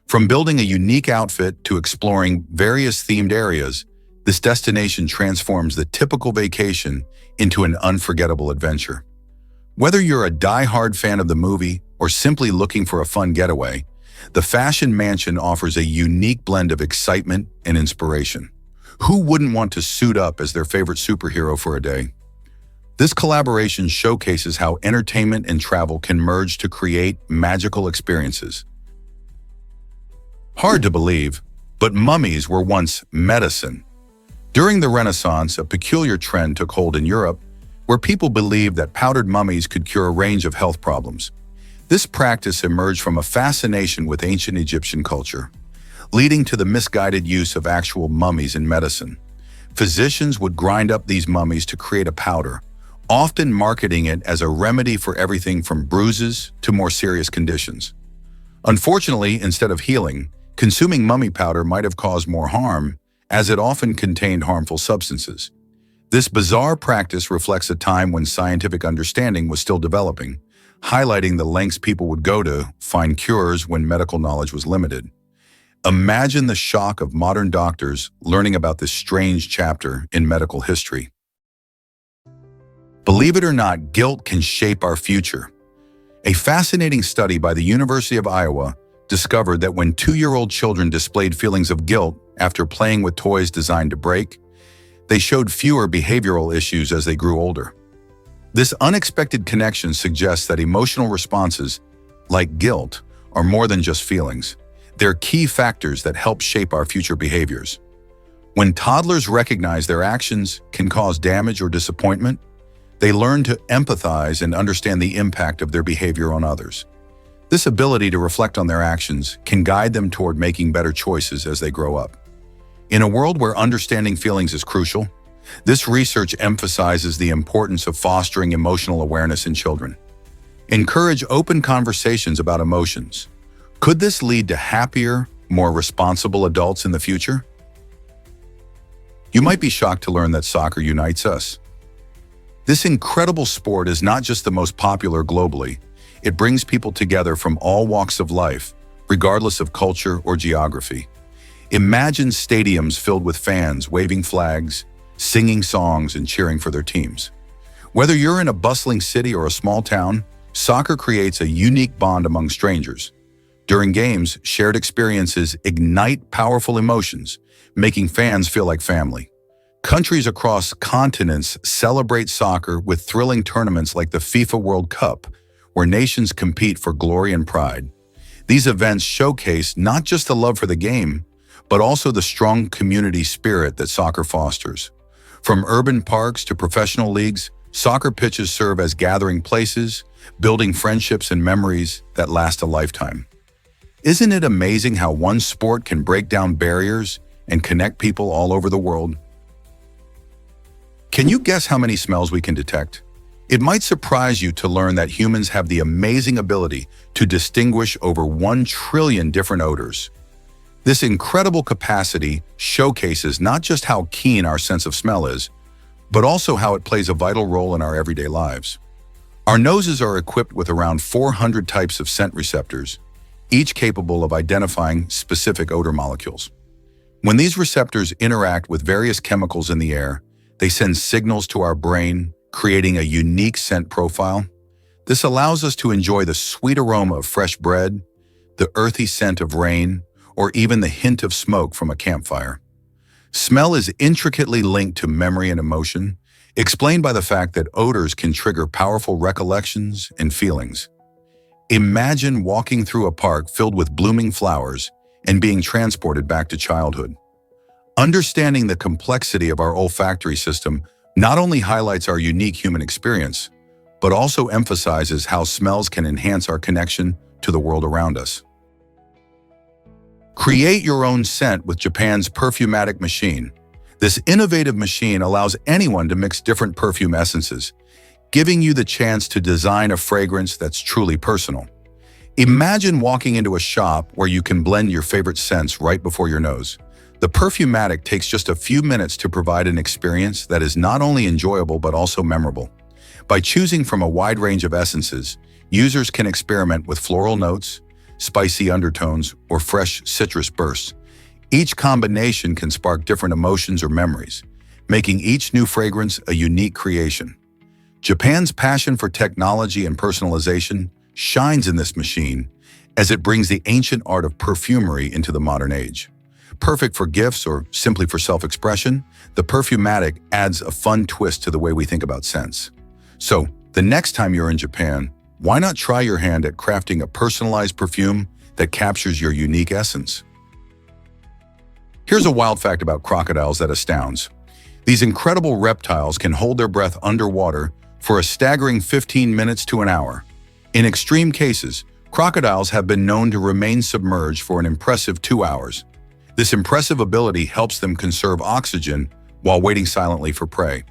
From building a unique outfit to exploring various themed areas, this destination transforms the typical vacation into an unforgettable adventure. Whether you're a die-hard fan of the movie or simply looking for a fun getaway, the Fashion Mansion offers a unique blend of excitement and inspiration. Who wouldn't want to suit up as their favorite superhero for a day? This collaboration showcases how entertainment and travel can merge to create magical experiences. Hard to believe, but mummies were once medicine. During the Renaissance, a peculiar trend took hold in Europe, where people believed that powdered mummies could cure a range of health problems. This practice emerged from a fascination with ancient Egyptian culture, leading to the misguided use of actual mummies in medicine. Physicians would grind up these mummies to create a powder, often marketing it as a remedy for everything from bruises to more serious conditions. Unfortunately, instead of healing, consuming mummy powder might have caused more harm, as it often contained harmful substances. This bizarre practice reflects a time when scientific understanding was still developing, highlighting the lengths people would go to find cures when medical knowledge was limited. Imagine the shock of modern doctors learning about this strange chapter in medical history. Believe it or not, guilt can shape our future. A fascinating study by the University of Iowa discovered that when 2-year-old children displayed feelings of guilt after playing with toys designed to break, they showed fewer behavioral issues as they grew older. This unexpected connection suggests that emotional responses, like guilt, are more than just feelings. They're key factors that help shape our future behaviors. When toddlers recognize their actions can cause damage or disappointment, they learn to empathize and understand the impact of their behavior on others. This ability to reflect on their actions can guide them toward making better choices as they grow up. In a world where understanding feelings is crucial, this research emphasizes the importance of fostering emotional awareness in children. Encourage open conversations about emotions. Could this lead to happier, more responsible adults in the future? You might be shocked to learn that soccer unites us. This incredible sport is not just the most popular globally, it brings people together from all walks of life, regardless of culture or geography. Imagine stadiums filled with fans waving flags, singing songs, and cheering for their teams. Whether you're in a bustling city or a small town, soccer creates a unique bond among strangers. During games, shared experiences ignite powerful emotions, making fans feel like family. Countries across continents celebrate soccer with thrilling tournaments like the FIFA World Cup, where nations compete for glory and pride. These events showcase not just the love for the game, but also the strong community spirit that soccer fosters. From urban parks to professional leagues, Soccer pitches serve as gathering places, building friendships and memories that last a lifetime. Isn't it amazing how one sport can break down barriers and connect people all over the world? Can you guess how many smells we can detect? It might surprise you to learn that humans have the amazing ability to distinguish over 1 trillion different odors. This incredible capacity showcases not just how keen our sense of smell is, but also how it plays a vital role in our everyday lives. Our noses are equipped with around 400 types of scent receptors, each capable of identifying specific odor molecules. When these receptors interact with various chemicals in the air, they send signals to our brain, creating a unique scent profile. This allows us to enjoy the sweet aroma of fresh bread, the earthy scent of rain, or even the hint of smoke from a campfire. Smell is intricately linked to memory and emotion, explained by the fact that odors can trigger powerful recollections and feelings. Imagine walking through a park filled with blooming flowers and being transported back to childhood. Understanding the complexity of our olfactory system not only highlights our unique human experience, but also emphasizes how smells can enhance our connection to the world around us. Create your own scent with Japan's Perfumatic machine. This innovative machine allows anyone to mix different perfume essences, giving you the chance to design a fragrance that's truly personal. Imagine walking into a shop where you can blend your favorite scents right before your nose. The Perfumatic takes just a few minutes to provide an experience that is not only enjoyable but also memorable. By choosing from a wide range of essences, users can experiment with floral notes, spicy undertones, or fresh citrus bursts. Each combination can spark different emotions or memories, making each new fragrance a unique creation. Japan's passion for technology and personalization shines in this machine as it brings the ancient art of perfumery into the modern age. Perfect for gifts or simply for self-expression, the Perfumatic adds a fun twist to the way we think about scents. So, the next time you're in Japan, why not try your hand at crafting a personalized perfume that captures your unique essence? Here's a wild fact about crocodiles that astounds. These incredible reptiles can hold their breath underwater for a staggering 15 minutes to an hour. In extreme cases, crocodiles have been known to remain submerged for an impressive 2 hours. This impressive ability helps them conserve oxygen while waiting silently for prey.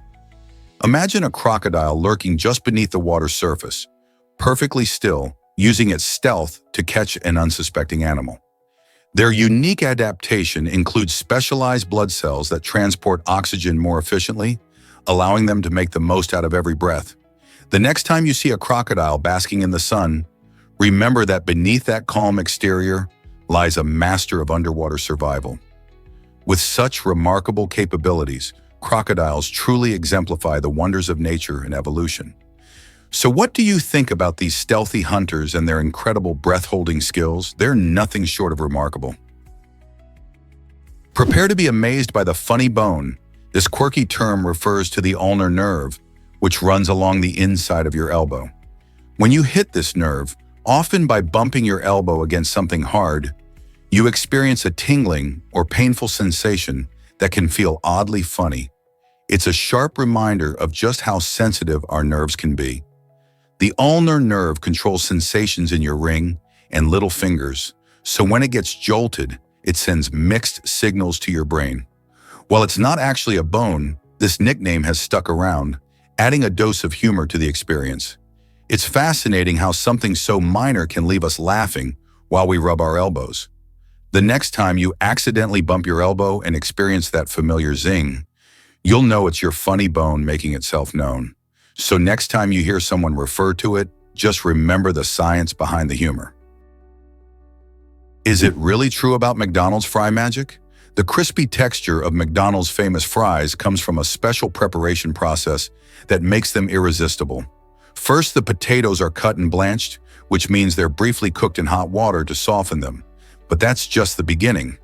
Imagine a crocodile lurking just beneath the water's surface, perfectly still, using its stealth to catch an unsuspecting animal. Their unique adaptation includes specialized blood cells that transport oxygen more efficiently, allowing them to make the most out of every breath. The next time you see a crocodile basking in the sun, remember that beneath that calm exterior lies a master of underwater survival. With such remarkable capabilities, crocodiles truly exemplify the wonders of nature and evolution. So what do you think about these stealthy hunters and their incredible breath-holding skills? They're nothing short of remarkable. Prepare to be amazed by the funny bone. This quirky term refers to the ulnar nerve, which runs along the inside of your elbow. When you hit this nerve, often by bumping your elbow against something hard, you experience a tingling or painful sensation that can feel oddly funny. It's a sharp reminder of just how sensitive our nerves can be. The ulnar nerve controls sensations in your ring and little fingers, so when it gets jolted, it sends mixed signals to your brain. While it's not actually a bone, this nickname has stuck around, adding a dose of humor to the experience. It's fascinating how something so minor can leave us laughing while we rub our elbows. The next time you accidentally bump your elbow and experience that familiar zing, you'll know it's your funny bone making itself known. So next time you hear someone refer to it, just remember the science behind the humor. Is it really true about McDonald's fry magic? The crispy texture of McDonald's famous fries comes from a special preparation process that makes them irresistible. First, the potatoes are cut and blanched, which means they're briefly cooked in hot water to soften them. But that's just the beginning.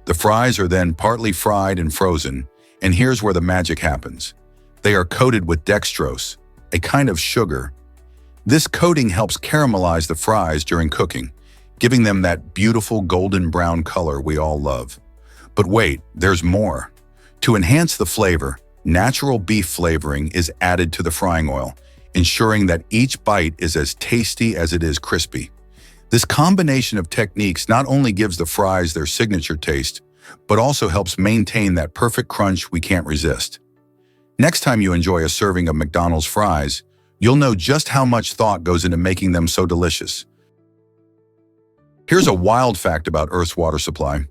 The fries are then partly fried and frozen, and here's where the magic happens. They are coated with dextrose, a kind of sugar. This coating helps caramelize the fries during cooking, giving them that beautiful golden brown color we all love. But wait, there's more. To enhance the flavor, natural beef flavoring is added to the frying oil, ensuring that each bite is as tasty as it is crispy. This combination of techniques not only gives the fries their signature taste, but also helps maintain that perfect crunch we can't resist. Next time you enjoy a serving of McDonald's fries, you'll know just how much thought goes into making them so delicious. Here's a wild fact about Earth's water supply.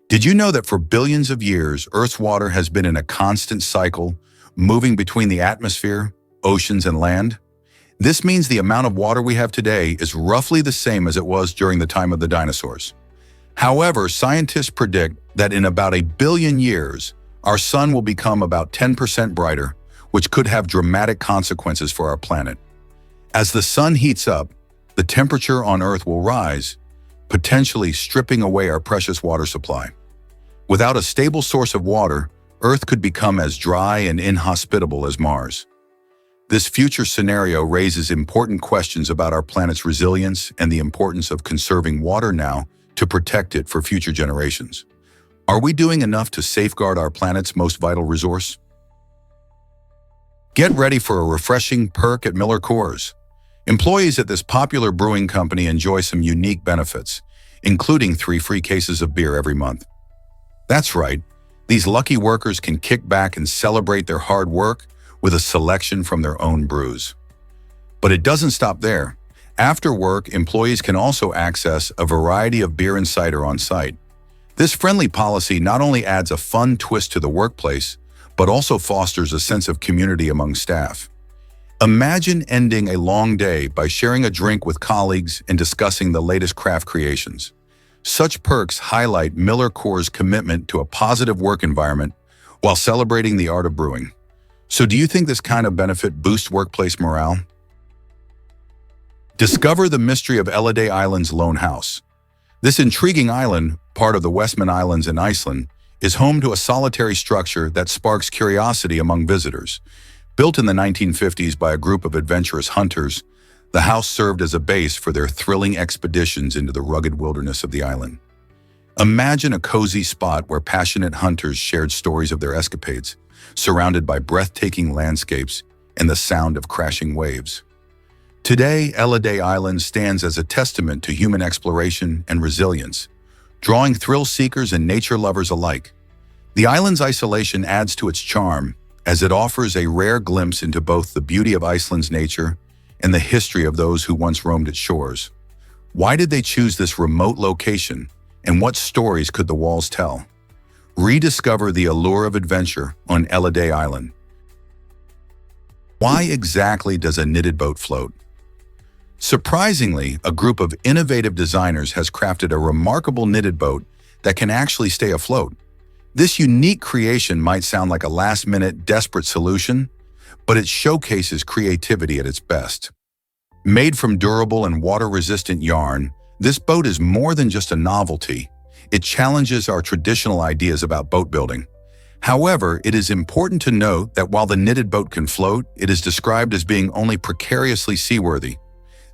Did you know that for billions of years, Earth's water has been in a constant cycle, moving between the atmosphere, oceans, and land? This means the amount of water we have today is roughly the same as it was during the time of the dinosaurs. However, scientists predict that in about 1 billion years, our sun will become about 10% brighter, which could have dramatic consequences for our planet. As the sun heats up, the temperature on Earth will rise, potentially stripping away our precious water supply. Without a stable source of water, Earth could become as dry and inhospitable as Mars. This future scenario raises important questions about our planet's resilience and the importance of conserving water now to protect it for future generations. Are we doing enough to safeguard our planet's most vital resource? Get ready for a refreshing perk at Miller Coors. Employees at this popular brewing company enjoy some unique benefits, including 3 free cases of beer every month. That's right, these lucky workers can kick back and celebrate their hard work with a selection from their own brews. But it doesn't stop there. After work, employees can also access a variety of beer and cider on site. This friendly policy not only adds a fun twist to the workplace, but also fosters a sense of community among staff. Imagine ending a long day by sharing a drink with colleagues and discussing the latest craft creations. Such perks highlight Miller Coors' commitment to a positive work environment while celebrating the art of brewing. So do you think this kind of benefit boosts workplace morale? Discover the mystery of Elliday Island's lone house. This intriguing island, part of the Westman Islands in Iceland, is home to a solitary structure that sparks curiosity among visitors. Built in the 1950s by a group of adventurous hunters, the house served as a base for their thrilling expeditions into the rugged wilderness of the island. Imagine a cozy spot where passionate hunters shared stories of their escapades, surrounded by breathtaking landscapes and the sound of crashing waves. Today, Elliday Island stands as a testament to human exploration and resilience, drawing thrill seekers and nature lovers alike. The island's isolation adds to its charm, as it offers a rare glimpse into both the beauty of Iceland's nature and the history of those who once roamed its shores. Why did they choose this remote location, and what stories could the walls tell? Rediscover the allure of adventure on Elliday Island. Why exactly does a knitted boat float? Surprisingly, a group of innovative designers has crafted a remarkable knitted boat that can actually stay afloat. This unique creation might sound like a last-minute, desperate solution, but it showcases creativity at its best. Made from durable and water-resistant yarn, this boat is more than just a novelty. It challenges our traditional ideas about boat building. However, it is important to note that while the knitted boat can float, it is described as being only precariously seaworthy.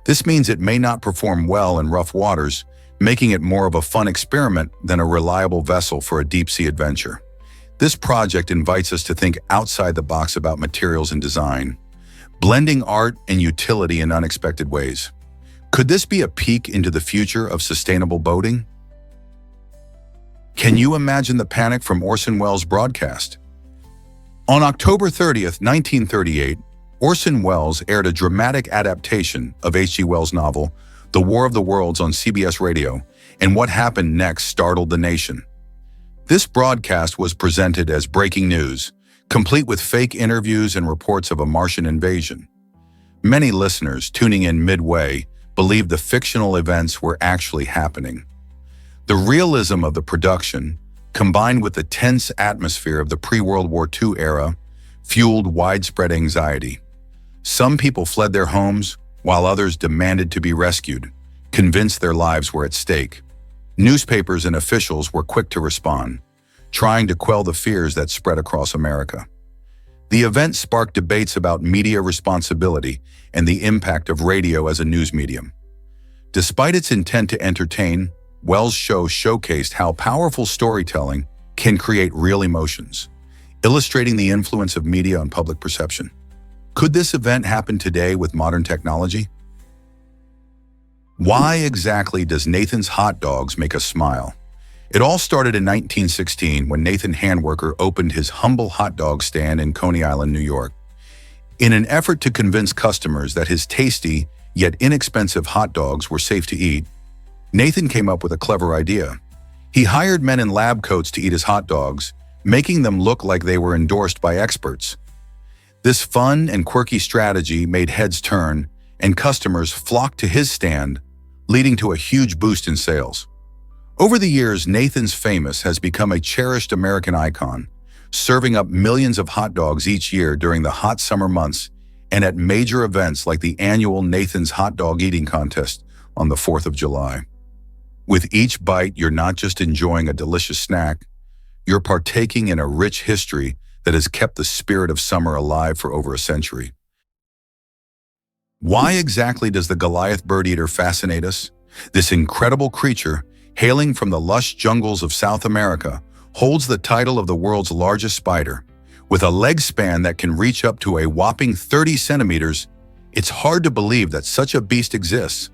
This means it may not perform well in rough waters, making it more of a fun experiment than a reliable vessel for a deep-sea adventure. This project invites us to think outside the box about materials and design, blending art and utility in unexpected ways. Could this be a peek into the future of sustainable boating? Can you imagine the panic from Orson Welles' broadcast? On October 30th, 1938, Orson Welles aired a dramatic adaptation of H.G. Wells' novel, The War of the Worlds on CBS Radio, and what happened next startled the nation. This broadcast was presented as breaking news, complete with fake interviews and reports of a Martian invasion. Many listeners tuning in midway believed the fictional events were actually happening. The realism of the production, combined with the tense atmosphere of the pre-World War II era, fueled widespread anxiety. Some people fled their homes, while others demanded to be rescued, convinced their lives were at stake. Newspapers and officials were quick to respond, trying to quell the fears that spread across America. The event sparked debates about media responsibility and the impact of radio as a news medium. Despite its intent to entertain, Wells' show showcased how powerful storytelling can create real emotions. illustrating the influence of media on public perception. Could this event happen today with modern technology? Why exactly does Nathan's hot dogs make us smile? It all started in 1916 when Nathan Handwerker opened his humble hot dog stand in Coney Island, New York. In an effort to convince customers that his tasty, yet inexpensive hot dogs were safe to eat, Nathan came up with a clever idea. He hired men in lab coats to eat his hot dogs, making them look like they were endorsed by experts. This fun and quirky strategy made heads turn, and customers flocked to his stand, leading to a huge boost in sales. Over the years, Nathan's Famous has become a cherished American icon, serving up millions of hot dogs each year during the hot summer months and at major events like the annual Nathan's Hot Dog Eating Contest on the 4th of July. With each bite, you're not just enjoying a delicious snack, you're partaking in a rich history that has kept the spirit of summer alive for over a century. Why exactly does the Goliath bird eater fascinate us? This incredible creature, hailing from the lush jungles of South America, holds the title of the world's largest spider. With a leg span that can reach up to a whopping 30 centimeters, it's hard to believe that such a beast exists.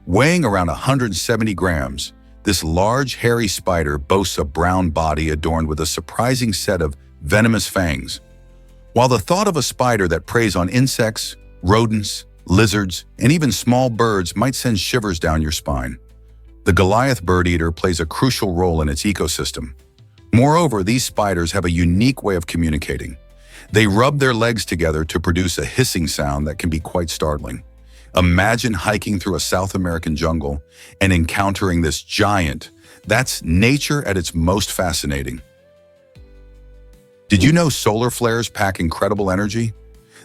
Weighing around 170 grams, this large, hairy spider boasts a brown body adorned with a surprising set of venomous fangs. While the thought of a spider that preys on insects, rodents, lizards, and even small birds might send shivers down your spine, the Goliath bird eater plays a crucial role in its ecosystem. Moreover, these spiders have a unique way of communicating. They rub their legs together to produce a hissing sound that can be quite startling. Imagine hiking through a South American jungle and encountering this giant. That's nature at its most fascinating. Did you know solar flares pack incredible energy?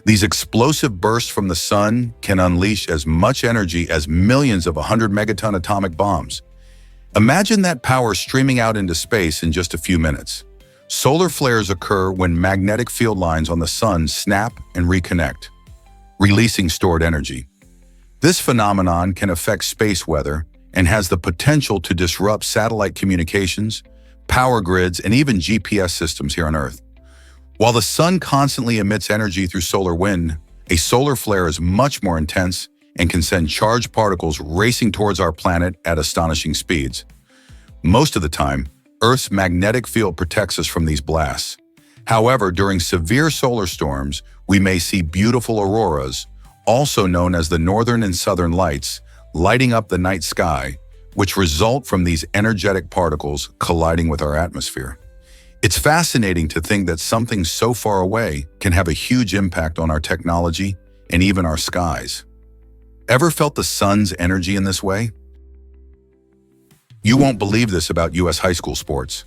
These explosive bursts from the sun can unleash as much energy as millions of 100-megaton atomic bombs. Imagine that power streaming out into space in just a few minutes. Solar flares occur when magnetic field lines on the sun snap and reconnect, releasing stored energy. This phenomenon can affect space weather and has the potential to disrupt satellite communications, power grids, and even GPS systems here on Earth. While the sun constantly emits energy through solar wind, a solar flare is much more intense and can send charged particles racing towards our planet at astonishing speeds. Most of the time, Earth's magnetic field protects us from these blasts. However, during severe solar storms, we may see beautiful auroras, also known as the northern and southern lights, lighting up the night sky, which result from these energetic particles colliding with our atmosphere. It's fascinating to think that something so far away can have a huge impact on our technology and even our skies. Ever felt the sun's energy in this way? You won't believe this about U.S. high school sports.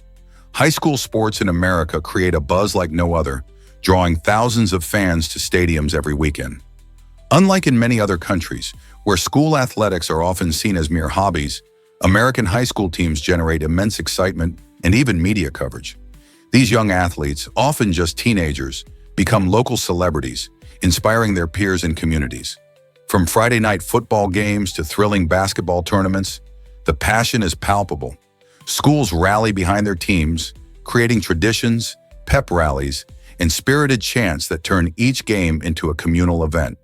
High school sports in America create a buzz like no other, drawing thousands of fans to stadiums every weekend. Unlike in many other countries, where school athletics are often seen as mere hobbies, American high school teams generate immense excitement and even media coverage. These young athletes, often just teenagers, become local celebrities, inspiring their peers and communities. From Friday night football games to thrilling basketball tournaments, the passion is palpable. Schools rally behind their teams, creating traditions, pep rallies, and spirited chants that turn each game into a communal event.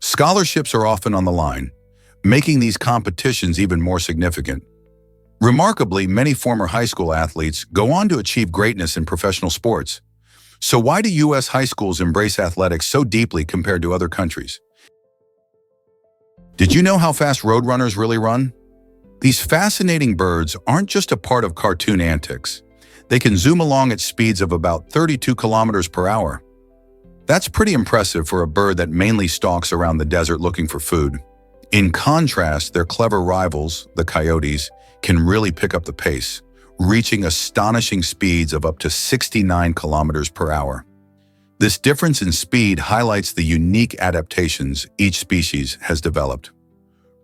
Scholarships are often on the line, making these competitions even more significant. Remarkably, many former high school athletes go on to achieve greatness in professional sports. So why do U.S. high schools embrace athletics so deeply compared to other countries? Did you know how fast roadrunners really run? These fascinating birds aren't just a part of cartoon antics. They can zoom along at speeds of about 32 kilometers per hour. That's pretty impressive for a bird that mainly stalks around the desert looking for food. In contrast, their clever rivals, the coyotes, can really pick up the pace, reaching astonishing speeds of up to 69 kilometers per hour. This difference in speed highlights the unique adaptations each species has developed.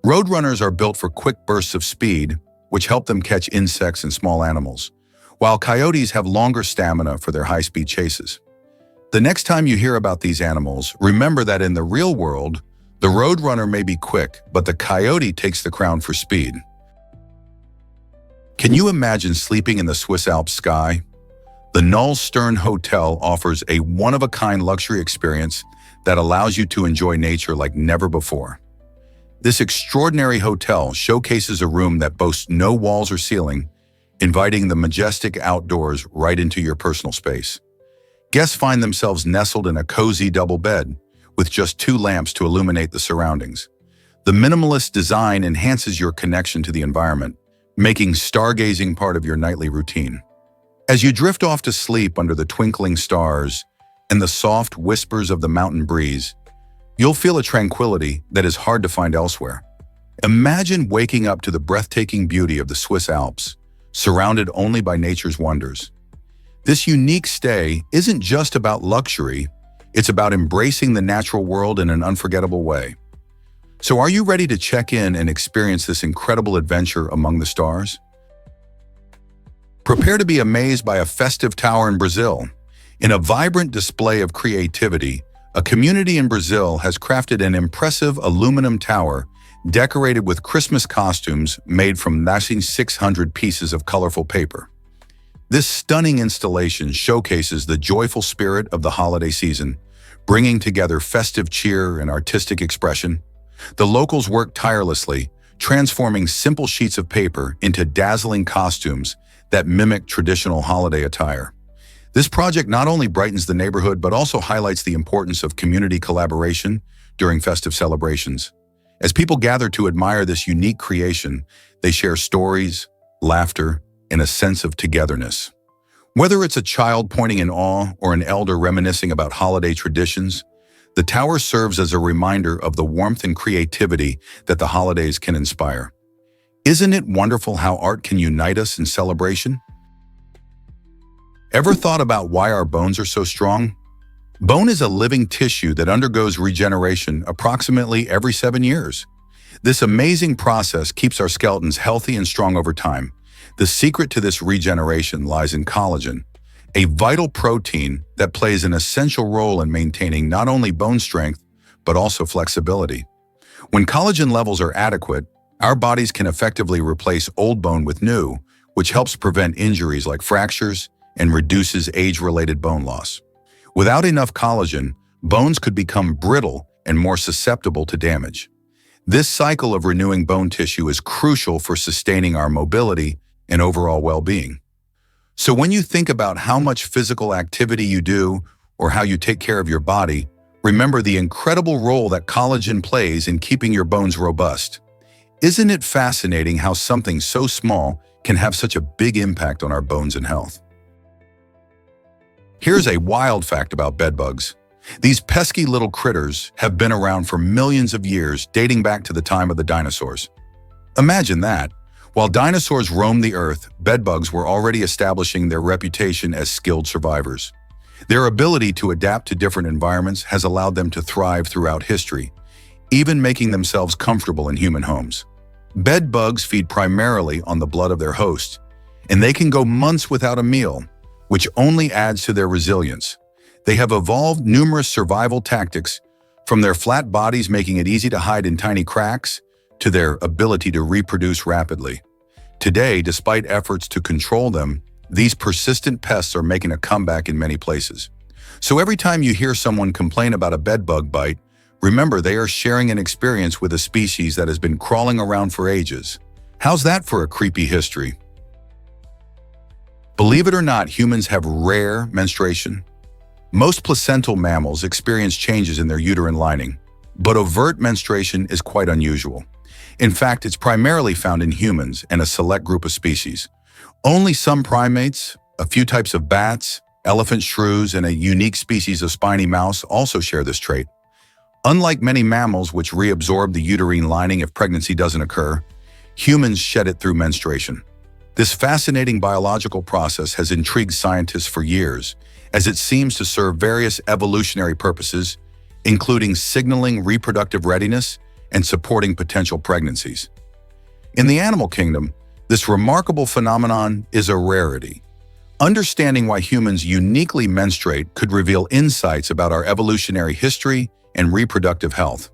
Roadrunners are built for quick bursts of speed, which help them catch insects and small animals, while coyotes have longer stamina for their high-speed chases. The next time you hear about these animals, remember that in the real world, the roadrunner may be quick, but the coyote takes the crown for speed. Can you imagine sleeping in the Swiss Alps sky? The Null Stern Hotel offers a one-of-a-kind luxury experience that allows you to enjoy nature like never before. This extraordinary hotel showcases a room that boasts no walls or ceiling, inviting the majestic outdoors right into your personal space. Guests find themselves nestled in a cozy double bed, with just 2 lamps to illuminate the surroundings. The minimalist design enhances your connection to the environment, making stargazing part of your nightly routine. As you drift off to sleep under the twinkling stars and the soft whispers of the mountain breeze, you'll feel a tranquility that is hard to find elsewhere. Imagine waking up to the breathtaking beauty of the Swiss Alps, surrounded only by nature's wonders. This unique stay isn't just about luxury, it's about embracing the natural world in an unforgettable way. So are you ready to check in and experience this incredible adventure among the stars? Prepare to be amazed by a festive tower in Brazil. In a vibrant display of creativity, a community in Brazil has crafted an impressive aluminum tower decorated with Christmas costumes made from 600 pieces of colorful paper. This stunning installation showcases the joyful spirit of the holiday season, bringing together festive cheer and artistic expression. The locals work tirelessly, transforming simple sheets of paper into dazzling costumes that mimic traditional holiday attire. This project not only brightens the neighborhood but also highlights the importance of community collaboration during festive celebrations. As people gather to admire this unique creation, they share stories, laughter, and a sense of togetherness. Whether it's a child pointing in awe or an elder reminiscing about holiday traditions, the tower serves as a reminder of the warmth and creativity that the holidays can inspire. Isn't it wonderful how art can unite us in celebration? Ever thought about why our bones are so strong? Bone is a living tissue that undergoes regeneration approximately every 7 years. This amazing process keeps our skeletons healthy and strong over time. The secret to this regeneration lies in collagen, a vital protein that plays an essential role in maintaining not only bone strength, but also flexibility. When collagen levels are adequate, our bodies can effectively replace old bone with new, which helps prevent injuries like fractures and reduces age-related bone loss. Without enough collagen, bones could become brittle and more susceptible to damage. This cycle of renewing bone tissue is crucial for sustaining our mobility and overall well-being. So when you think about how much physical activity you do or how you take care of your body, remember the incredible role that collagen plays in keeping your bones robust. Isn't it fascinating how something so small can have such a big impact on our bones and health? Here's a wild fact about bedbugs. These pesky little critters have been around for millions of years, dating back to the time of the dinosaurs. Imagine that. While dinosaurs roamed the earth, bedbugs were already establishing their reputation as skilled survivors. Their ability to adapt to different environments has allowed them to thrive throughout history, even making themselves comfortable in human homes. Bed bugs feed primarily on the blood of their host, and they can go months without a meal, which only adds to their resilience. They have evolved numerous survival tactics, from their flat bodies making it easy to hide in tiny cracks, to their ability to reproduce rapidly. Today, despite efforts to control them, these persistent pests are making a comeback in many places. So every time you hear someone complain about a bedbug bite, remember they are sharing an experience with a species that has been crawling around for ages. How's that for a creepy history? Believe it or not, humans have rare menstruation. Most placental mammals experience changes in their uterine lining, but overt menstruation is quite unusual. In fact, it's primarily found in humans and a select group of species. Only some primates, a few types of bats, elephant shrews, and a unique species of spiny mouse also share this trait. Unlike many mammals which reabsorb the uterine lining if pregnancy doesn't occur, humans shed it through menstruation. This fascinating biological process has intrigued scientists for years, as it seems to serve various evolutionary purposes, including signaling reproductive readiness and supporting potential pregnancies. In the animal kingdom, this remarkable phenomenon is a rarity. Understanding why humans uniquely menstruate could reveal insights about our evolutionary history and reproductive health.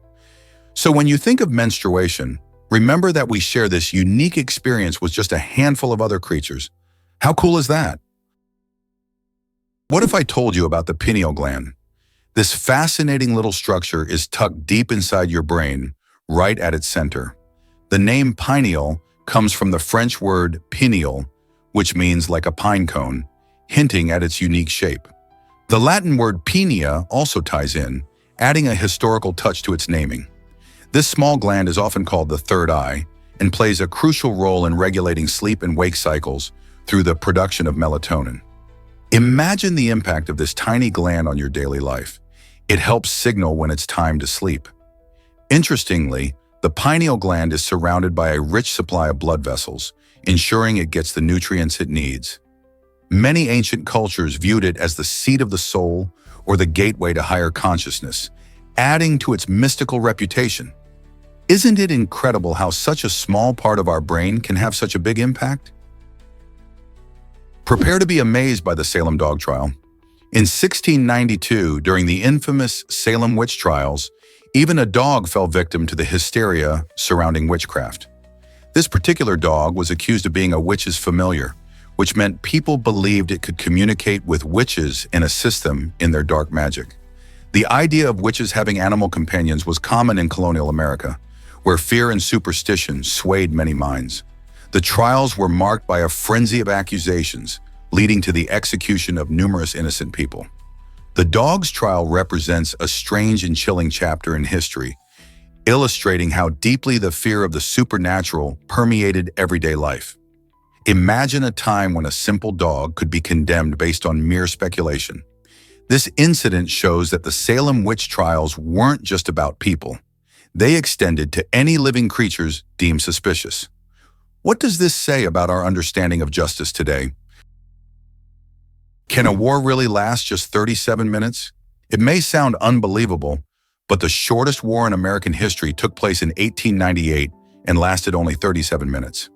So when you think of menstruation, remember that we share this unique experience with just a handful of other creatures. How cool is that? What if I told you about the pineal gland? This fascinating little structure is tucked deep inside your brain, right at its center. The name pineal comes from the French word pineal, which means like a pine cone, hinting at its unique shape. The Latin word pinea also ties in, adding a historical touch to its naming. This small gland is often called the third eye and plays a crucial role in regulating sleep and wake cycles through the production of melatonin. Imagine the impact of this tiny gland on your daily life. It helps signal when it's time to sleep. Interestingly, the pineal gland is surrounded by a rich supply of blood vessels, ensuring it gets the nutrients it needs. Many ancient cultures viewed it as the seat of the soul or the gateway to higher consciousness, adding to its mystical reputation. Isn't it incredible how such a small part of our brain can have such a big impact? Prepare to be amazed by the Salem dog trial. In 1692, during the infamous Salem witch trials, even a dog fell victim to the hysteria surrounding witchcraft. This particular dog was accused of being a witch's familiar, which meant people believed it could communicate with witches and assist them in their dark magic. The idea of witches having animal companions was common in colonial America, where fear and superstition swayed many minds. The trials were marked by a frenzy of accusations, leading to the execution of numerous innocent people. The dog's trial represents a strange and chilling chapter in history, illustrating how deeply the fear of the supernatural permeated everyday life. Imagine a time when a simple dog could be condemned based on mere speculation. This incident shows that the Salem witch trials weren't just about people. They extended to any living creatures deemed suspicious. What does this say about our understanding of justice today? Can a war really last just 37 minutes? It may sound unbelievable, but the shortest war in American history took place in 1898 and lasted only 37 minutes.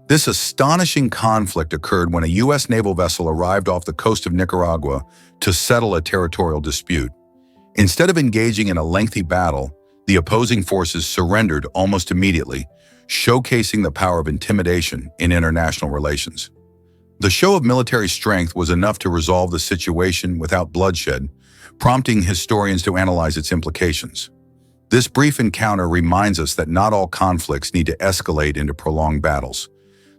This astonishing conflict occurred when a U.S. naval vessel arrived off the coast of Nicaragua to settle a territorial dispute. Instead of engaging in a lengthy battle, the opposing forces surrendered almost immediately, showcasing the power of intimidation in international relations. The show of military strength was enough to resolve the situation without bloodshed, prompting historians to analyze its implications. This brief encounter reminds us that not all conflicts need to escalate into prolonged battles.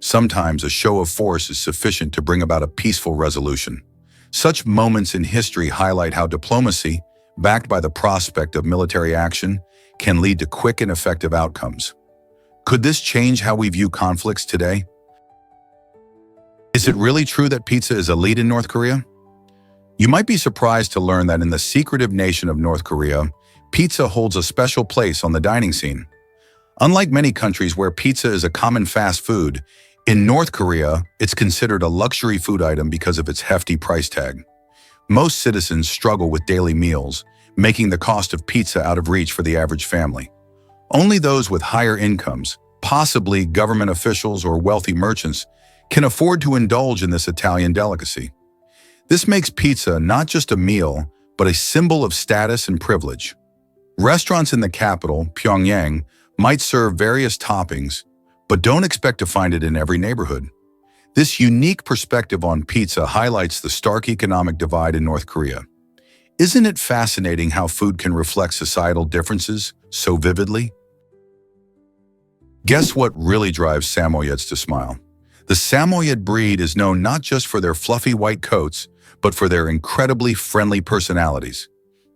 Sometimes a show of force is sufficient to bring about a peaceful resolution. Such moments in history highlight how diplomacy, backed by the prospect of military action, can lead to quick and effective outcomes. Could this change how we view conflicts today? Is it really true that pizza is elite in North Korea? You might be surprised to learn that in the secretive nation of North Korea, pizza holds a special place on the dining scene. Unlike many countries where pizza is a common fast food, in North Korea, it's considered a luxury food item because of its hefty price tag. Most citizens struggle with daily meals, making the cost of pizza out of reach for the average family. Only those with higher incomes, possibly government officials or wealthy merchants, can afford to indulge in this Italian delicacy. This makes pizza not just a meal, but a symbol of status and privilege. Restaurants in the capital, Pyongyang, might serve various toppings, but don't expect to find it in every neighborhood. This unique perspective on pizza highlights the stark economic divide in North Korea. Isn't it fascinating how food can reflect societal differences so vividly? Guess what really drives Samoyeds to smile? The Samoyed breed is known not just for their fluffy white coats, but for their incredibly friendly personalities.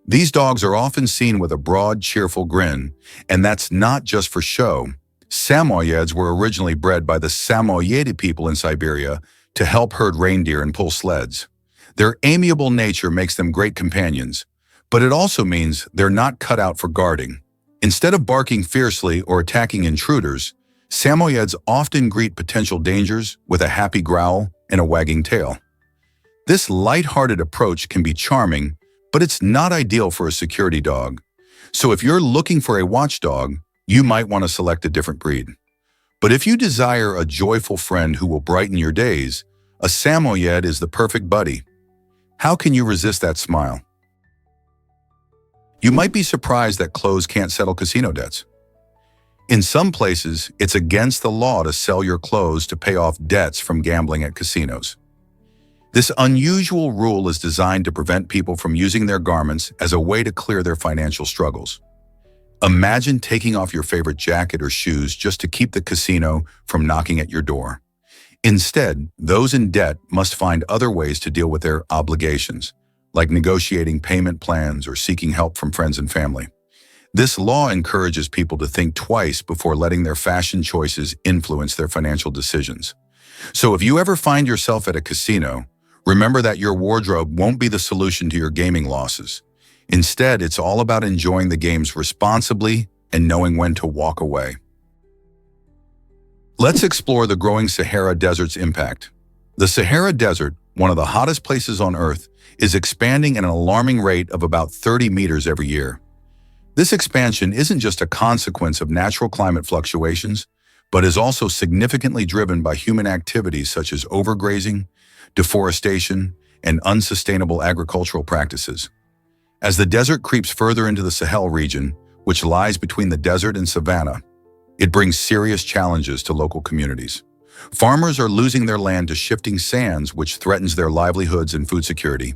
These dogs are often seen with a broad, cheerful grin, and that's not just for show. Samoyeds were originally bred by the Samoyedi people in Siberia to help herd reindeer and pull sleds. Their amiable nature makes them great companions, but it also means they're not cut out for guarding. Instead of barking fiercely or attacking intruders, Samoyeds often greet potential dangers with a happy growl and a wagging tail. This light-hearted approach can be charming, but it's not ideal for a security dog. So if you're looking for a watchdog, you might want to select a different breed. But if you desire a joyful friend who will brighten your days, a Samoyed is the perfect buddy. How can you resist that smile? You might be surprised that clothes can't settle casino debts. In some places, it's against the law to sell your clothes to pay off debts from gambling at casinos. This unusual rule is designed to prevent people from using their garments as a way to clear their financial struggles. Imagine taking off your favorite jacket or shoes just to keep the casino from knocking at your door. Instead, those in debt must find other ways to deal with their obligations, like negotiating payment plans or seeking help from friends and family. This law encourages people to think twice before letting their fashion choices influence their financial decisions. So if you ever find yourself at a casino, remember that your wardrobe won't be the solution to your gaming losses. Instead, it's all about enjoying the games responsibly and knowing when to walk away. Let's explore the growing Sahara Desert's impact. The Sahara Desert, one of the hottest places on Earth, is expanding at an alarming rate of about 30 meters every year. This expansion isn't just a consequence of natural climate fluctuations, but is also significantly driven by human activities such as overgrazing, deforestation, and unsustainable agricultural practices. As the desert creeps further into the Sahel region, which lies between the desert and savanna, it brings serious challenges to local communities. Farmers are losing their land to shifting sands, which threatens their livelihoods and food security.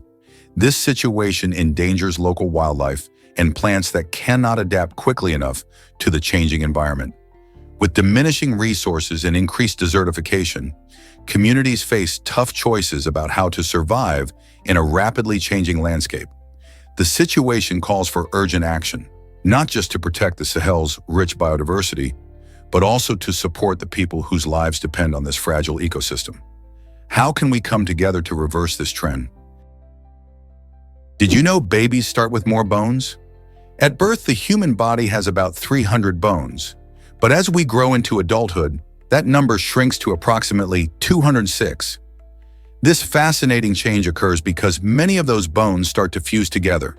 This situation endangers local wildlife and plants that cannot adapt quickly enough to the changing environment. With diminishing resources and increased desertification, communities face tough choices about how to survive in a rapidly changing landscape. The situation calls for urgent action, not just to protect the Sahel's rich biodiversity, but also to support the people whose lives depend on this fragile ecosystem. How can we come together to reverse this trend? Did you know babies start with more bones? At birth, the human body has about 300 bones, but as we grow into adulthood, that number shrinks to approximately 206. This fascinating change occurs because many of those bones start to fuse together.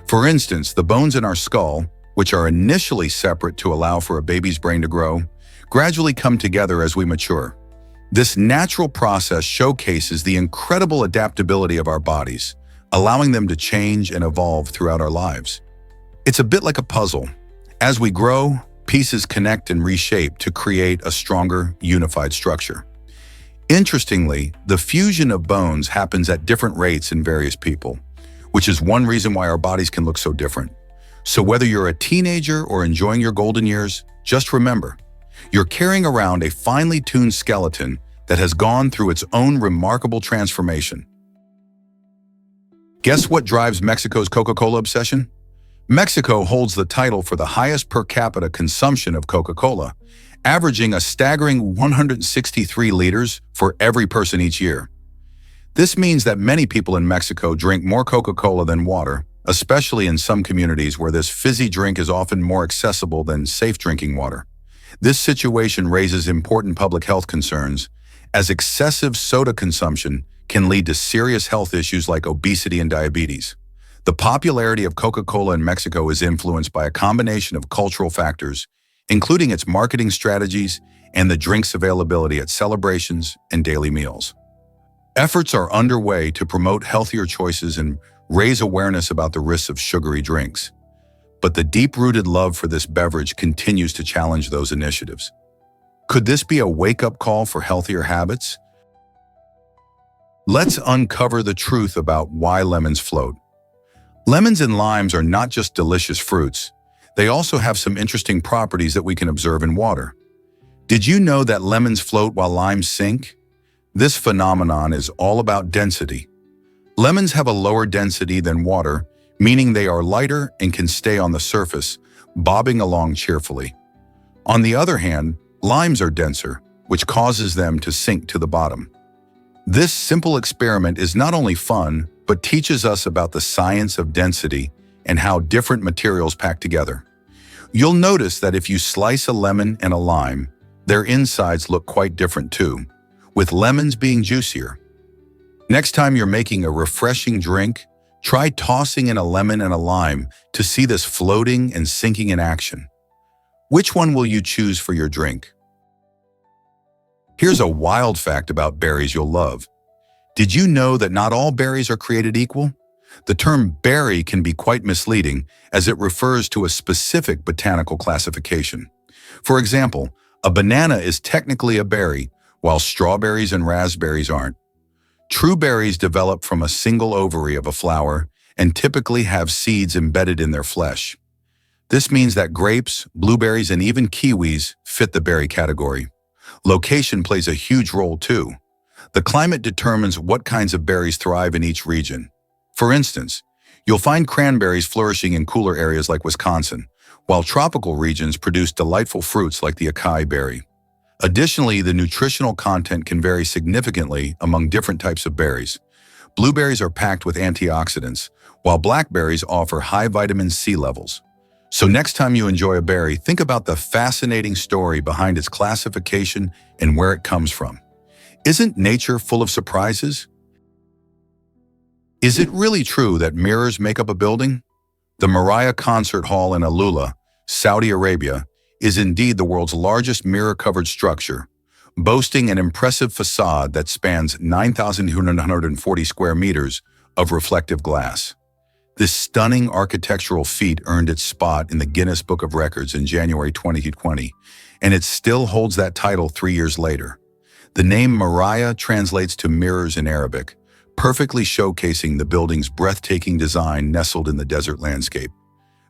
For instance, the bones in our skull, which are initially separate to allow for a baby's brain to grow, gradually come together as we mature. This natural process showcases the incredible adaptability of our bodies, allowing them to change and evolve throughout our lives. It's a bit like a puzzle. As we grow, pieces connect and reshape to create a stronger, unified structure. Interestingly, the fusion of bones happens at different rates in various people, which is one reason why our bodies can look so different. So whether you're a teenager or enjoying your golden years, just remember, you're carrying around a finely tuned skeleton that has gone through its own remarkable transformation. Guess what drives Mexico's Coca-Cola obsession? Mexico holds the title for the highest per capita consumption of Coca-Cola, averaging a staggering 163 liters for every person each year. This means that many people in Mexico drink more Coca-Cola than water, especially in some communities where this fizzy drink is often more accessible than safe drinking water. This situation raises important public health concerns, as excessive soda consumption can lead to serious health issues like obesity and diabetes. The popularity of Coca-Cola in Mexico is influenced by a combination of cultural factors, including its marketing strategies and the drink's availability at celebrations and daily meals. Efforts are underway to promote healthier choices and raise awareness about the risks of sugary drinks. But the deep-rooted love for this beverage continues to challenge those initiatives. Could this be a wake-up call for healthier habits? Let's uncover the truth about why lemons float. Lemons and limes are not just delicious fruits. They also have some interesting properties that we can observe in water. Did you know that lemons float while limes sink? This phenomenon is all about density. Lemons have a lower density than water, meaning they are lighter and can stay on the surface, bobbing along cheerfully. On the other hand, limes are denser, which causes them to sink to the bottom. This simple experiment is not only fun, but teaches us about the science of density and how different materials pack together. You'll notice that if you slice a lemon and a lime, their insides look quite different too, with lemons being juicier. Next time you're making a refreshing drink, try tossing in a lemon and a lime to see this floating and sinking in action. Which one will you choose for your drink? Here's a wild fact about berries you'll love. Did you know that not all berries are created equal? The term berry can be quite misleading as it refers to a specific botanical classification. For example, a banana is technically a berry, while strawberries and raspberries aren't. True berries develop from a single ovary of a flower and typically have seeds embedded in their flesh. This means that grapes, blueberries, and even kiwis fit the berry category. Location plays a huge role too. The climate determines what kinds of berries thrive in each region. For instance, you'll find cranberries flourishing in cooler areas like Wisconsin, while tropical regions produce delightful fruits like the acai berry. Additionally, the nutritional content can vary significantly among different types of berries. Blueberries are packed with antioxidants, while blackberries offer high vitamin C levels. So next time you enjoy a berry, think about the fascinating story behind its classification and where it comes from. Isn't nature full of surprises? Is it really true that mirrors make up a building? The Moriah Concert Hall in Alula, Saudi Arabia, is indeed the world's largest mirror-covered structure, boasting an impressive facade that spans 9,140 square meters of reflective glass. This stunning architectural feat earned its spot in the Guinness Book of Records in January 2020, and it still holds that title 3 years later. The name Moriah translates to mirrors in Arabic, perfectly showcasing the building's breathtaking design nestled in the desert landscape.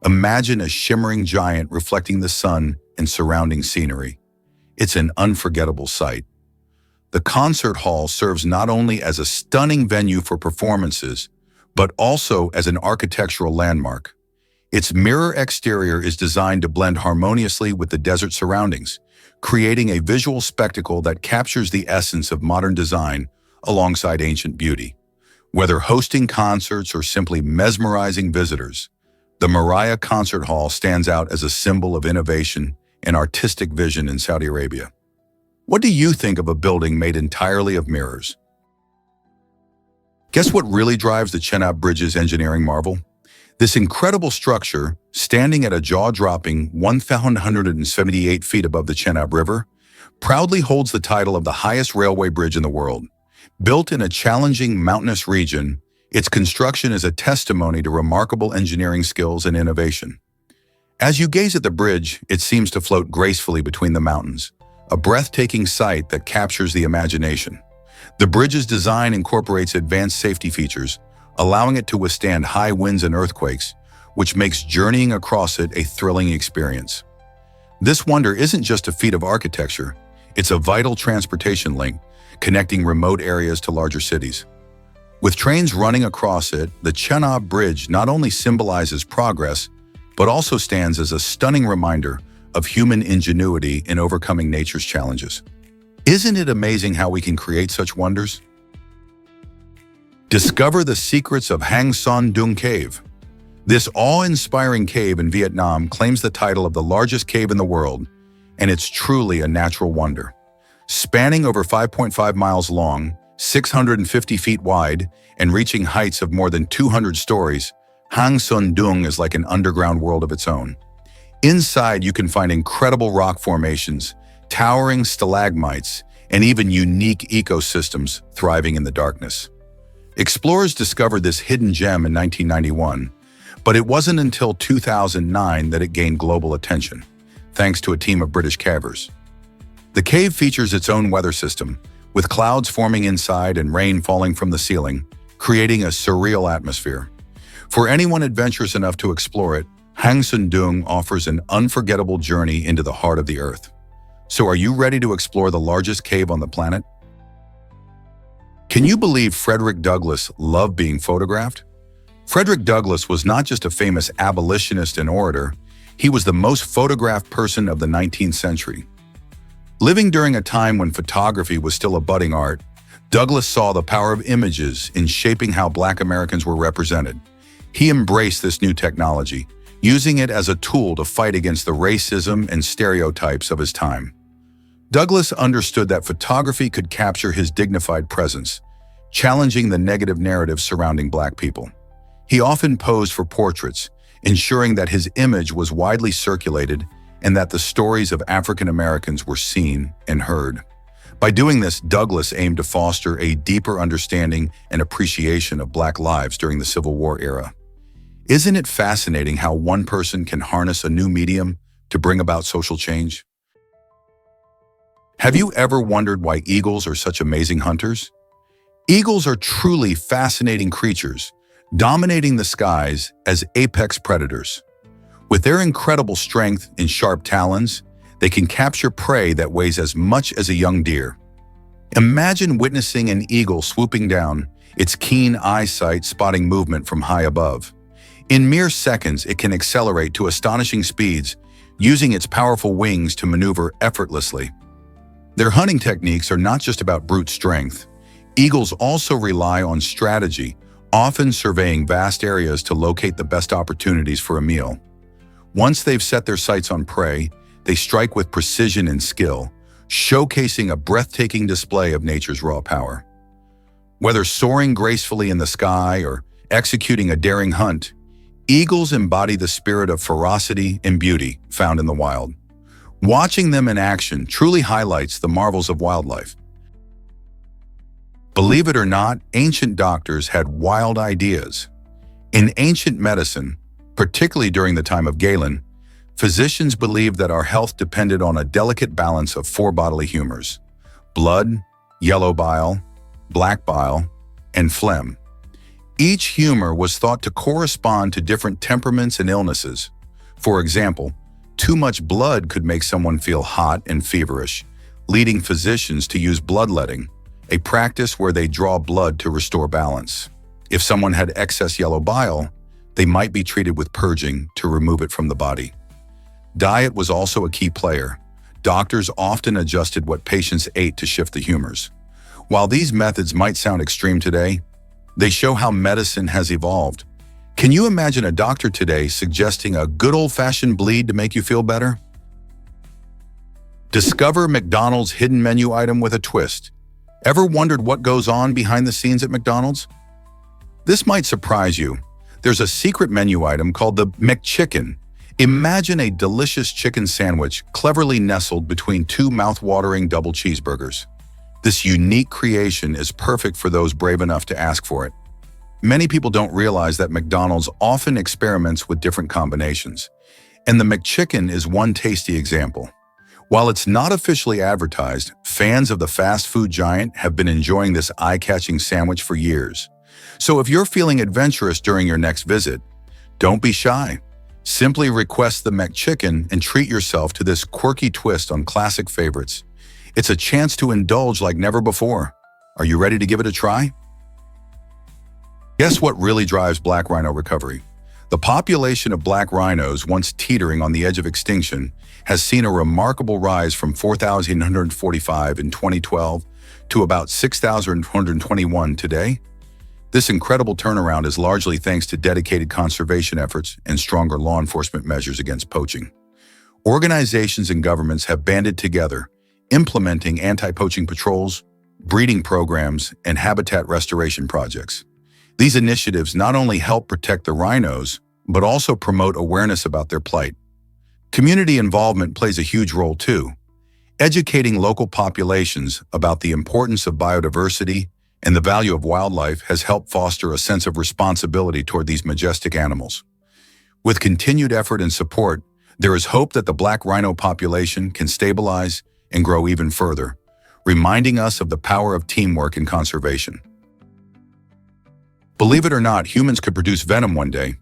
Imagine a shimmering giant reflecting the sun and surrounding scenery. It's an unforgettable sight. The concert hall serves not only as a stunning venue for performances, but also as an architectural landmark. Its mirror exterior is designed to blend harmoniously with the desert surroundings, creating a visual spectacle that captures the essence of modern design alongside ancient beauty. Whether hosting concerts or simply mesmerizing visitors, the Moriah Concert Hall stands out as a symbol of innovation and artistic vision in Saudi Arabia. What do you think of a building made entirely of mirrors? Guess what really drives the Chenab Bridge's engineering marvel? This incredible structure, standing at a jaw-dropping 1,178 feet above the Chenab River, proudly holds the title of the highest railway bridge in the world. Built in a challenging mountainous region, its construction is a testimony to remarkable engineering skills and innovation. As you gaze at the bridge, it seems to float gracefully between the mountains, a breathtaking sight that captures the imagination. The bridge's design incorporates advanced safety features, allowing it to withstand high winds and earthquakes, which makes journeying across it a thrilling experience. This wonder isn't just a feat of architecture, it's a vital transportation link, connecting remote areas to larger cities. With trains running across it, the Chenab Bridge not only symbolizes progress, but also stands as a stunning reminder of human ingenuity in overcoming nature's challenges. Isn't it amazing how we can create such wonders? Discover the secrets of Hang Son Doong Cave. This awe-inspiring cave in Vietnam claims the title of the largest cave in the world, and it's truly a natural wonder. Spanning over 5.5 miles long, 650 feet wide, and reaching heights of more than 200 stories, Hang Son Doong is like an underground world of its own. Inside, you can find incredible rock formations, towering stalagmites, and even unique ecosystems thriving in the darkness. Explorers discovered this hidden gem in 1991, but it wasn't until 2009 that it gained global attention, thanks to a team of British cavers. The cave features its own weather system, with clouds forming inside and rain falling from the ceiling, creating a surreal atmosphere. For anyone adventurous enough to explore it, Hang Son Doong offers an unforgettable journey into the heart of the earth. So are you ready to explore the largest cave on the planet? Can you believe Frederick Douglass loved being photographed? Frederick Douglass was not just a famous abolitionist and orator, he was the most photographed person of the 19th century. Living during a time when photography was still a budding art, Douglass saw the power of images in shaping how Black Americans were represented. He embraced this new technology, using it as a tool to fight against the racism and stereotypes of his time. Douglass understood that photography could capture his dignified presence, challenging the negative narratives surrounding Black people. He often posed for portraits, ensuring that his image was widely circulated and that the stories of African Americans were seen and heard. By doing this, Douglass aimed to foster a deeper understanding and appreciation of Black lives during the Civil War era. Isn't it fascinating how one person can harness a new medium to bring about social change? Have you ever wondered why eagles are such amazing hunters? Eagles are truly fascinating creatures, dominating the skies as apex predators. With their incredible strength and sharp talons, they can capture prey that weighs as much as a young deer. Imagine witnessing an eagle swooping down, its keen eyesight spotting movement from high above. In mere seconds, it can accelerate to astonishing speeds, using its powerful wings to maneuver effortlessly. Their hunting techniques are not just about brute strength. Eagles also rely on strategy, often surveying vast areas to locate the best opportunities for a meal. Once they've set their sights on prey, they strike with precision and skill, showcasing a breathtaking display of nature's raw power. Whether soaring gracefully in the sky or executing a daring hunt, eagles embody the spirit of ferocity and beauty found in the wild. Watching them in action truly highlights the marvels of wildlife. Believe it or not, ancient doctors had wild ideas. In ancient medicine, particularly during the time of Galen, physicians believed that our health depended on a delicate balance of four bodily humors: blood, yellow bile, black bile, and phlegm. Each humor was thought to correspond to different temperaments and illnesses. For example, too much blood could make someone feel hot and feverish, leading physicians to use bloodletting, a practice where they draw blood to restore balance. If someone had excess yellow bile, they might be treated with purging to remove it from the body. Diet was also a key player. Doctors often adjusted what patients ate to shift the humors. While these methods might sound extreme today, they show how medicine has evolved. Can you imagine a doctor today suggesting a good old-fashioned bleed to make you feel better? Discover McDonald's hidden menu item with a twist. Ever wondered what goes on behind the scenes at McDonald's? This might surprise you. There's a secret menu item called the McChicken. Imagine a delicious chicken sandwich cleverly nestled between two mouth-watering double cheeseburgers. This unique creation is perfect for those brave enough to ask for it. Many people don't realize that McDonald's often experiments with different combinations, and the McChicken is one tasty example. While it's not officially advertised, fans of the fast food giant have been enjoying this eye-catching sandwich for years. So if you're feeling adventurous during your next visit, don't be shy. Simply request the McChicken and treat yourself to this quirky twist on classic favorites. It's a chance to indulge like never before. Are you ready to give it a try? Guess what really drives black rhino recovery? The population of black rhinos, once teetering on the edge of extinction, has seen a remarkable rise from 4,145 in 2012 to about 6,121 today. This incredible turnaround is largely thanks to dedicated conservation efforts and stronger law enforcement measures against poaching. Organizations and governments have banded together, implementing anti-poaching patrols, breeding programs, and habitat restoration projects. These initiatives not only help protect the rhinos, but also promote awareness about their plight. Community involvement plays a huge role too. Educating local populations about the importance of biodiversity and the value of wildlife has helped foster a sense of responsibility toward these majestic animals. With continued effort and support, there is hope that the black rhino population can stabilize and grow even further, reminding us of the power of teamwork in conservation. Believe it or not, humans could produce venom one day.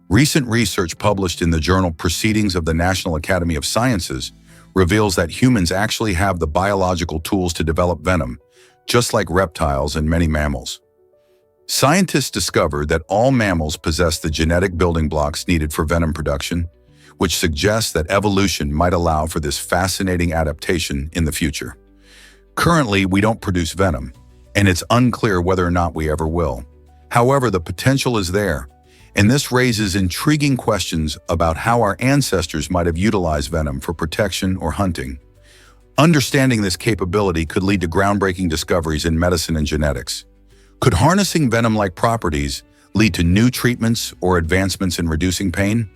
Recent research published in the journal Proceedings of the National Academy of Sciences reveals that humans actually have the biological tools to develop venom, just like reptiles and many mammals. Scientists discovered that all mammals possess the genetic building blocks needed for venom production, which suggests that evolution might allow for this fascinating adaptation in the future. Currently, we don't produce venom, and it's unclear whether or not we ever will. However, the potential is there, and this raises intriguing questions about how our ancestors might have utilized venom for protection or hunting. Understanding this capability could lead to groundbreaking discoveries in medicine and genetics. Could harnessing venom-like properties lead to new treatments or advancements in reducing pain?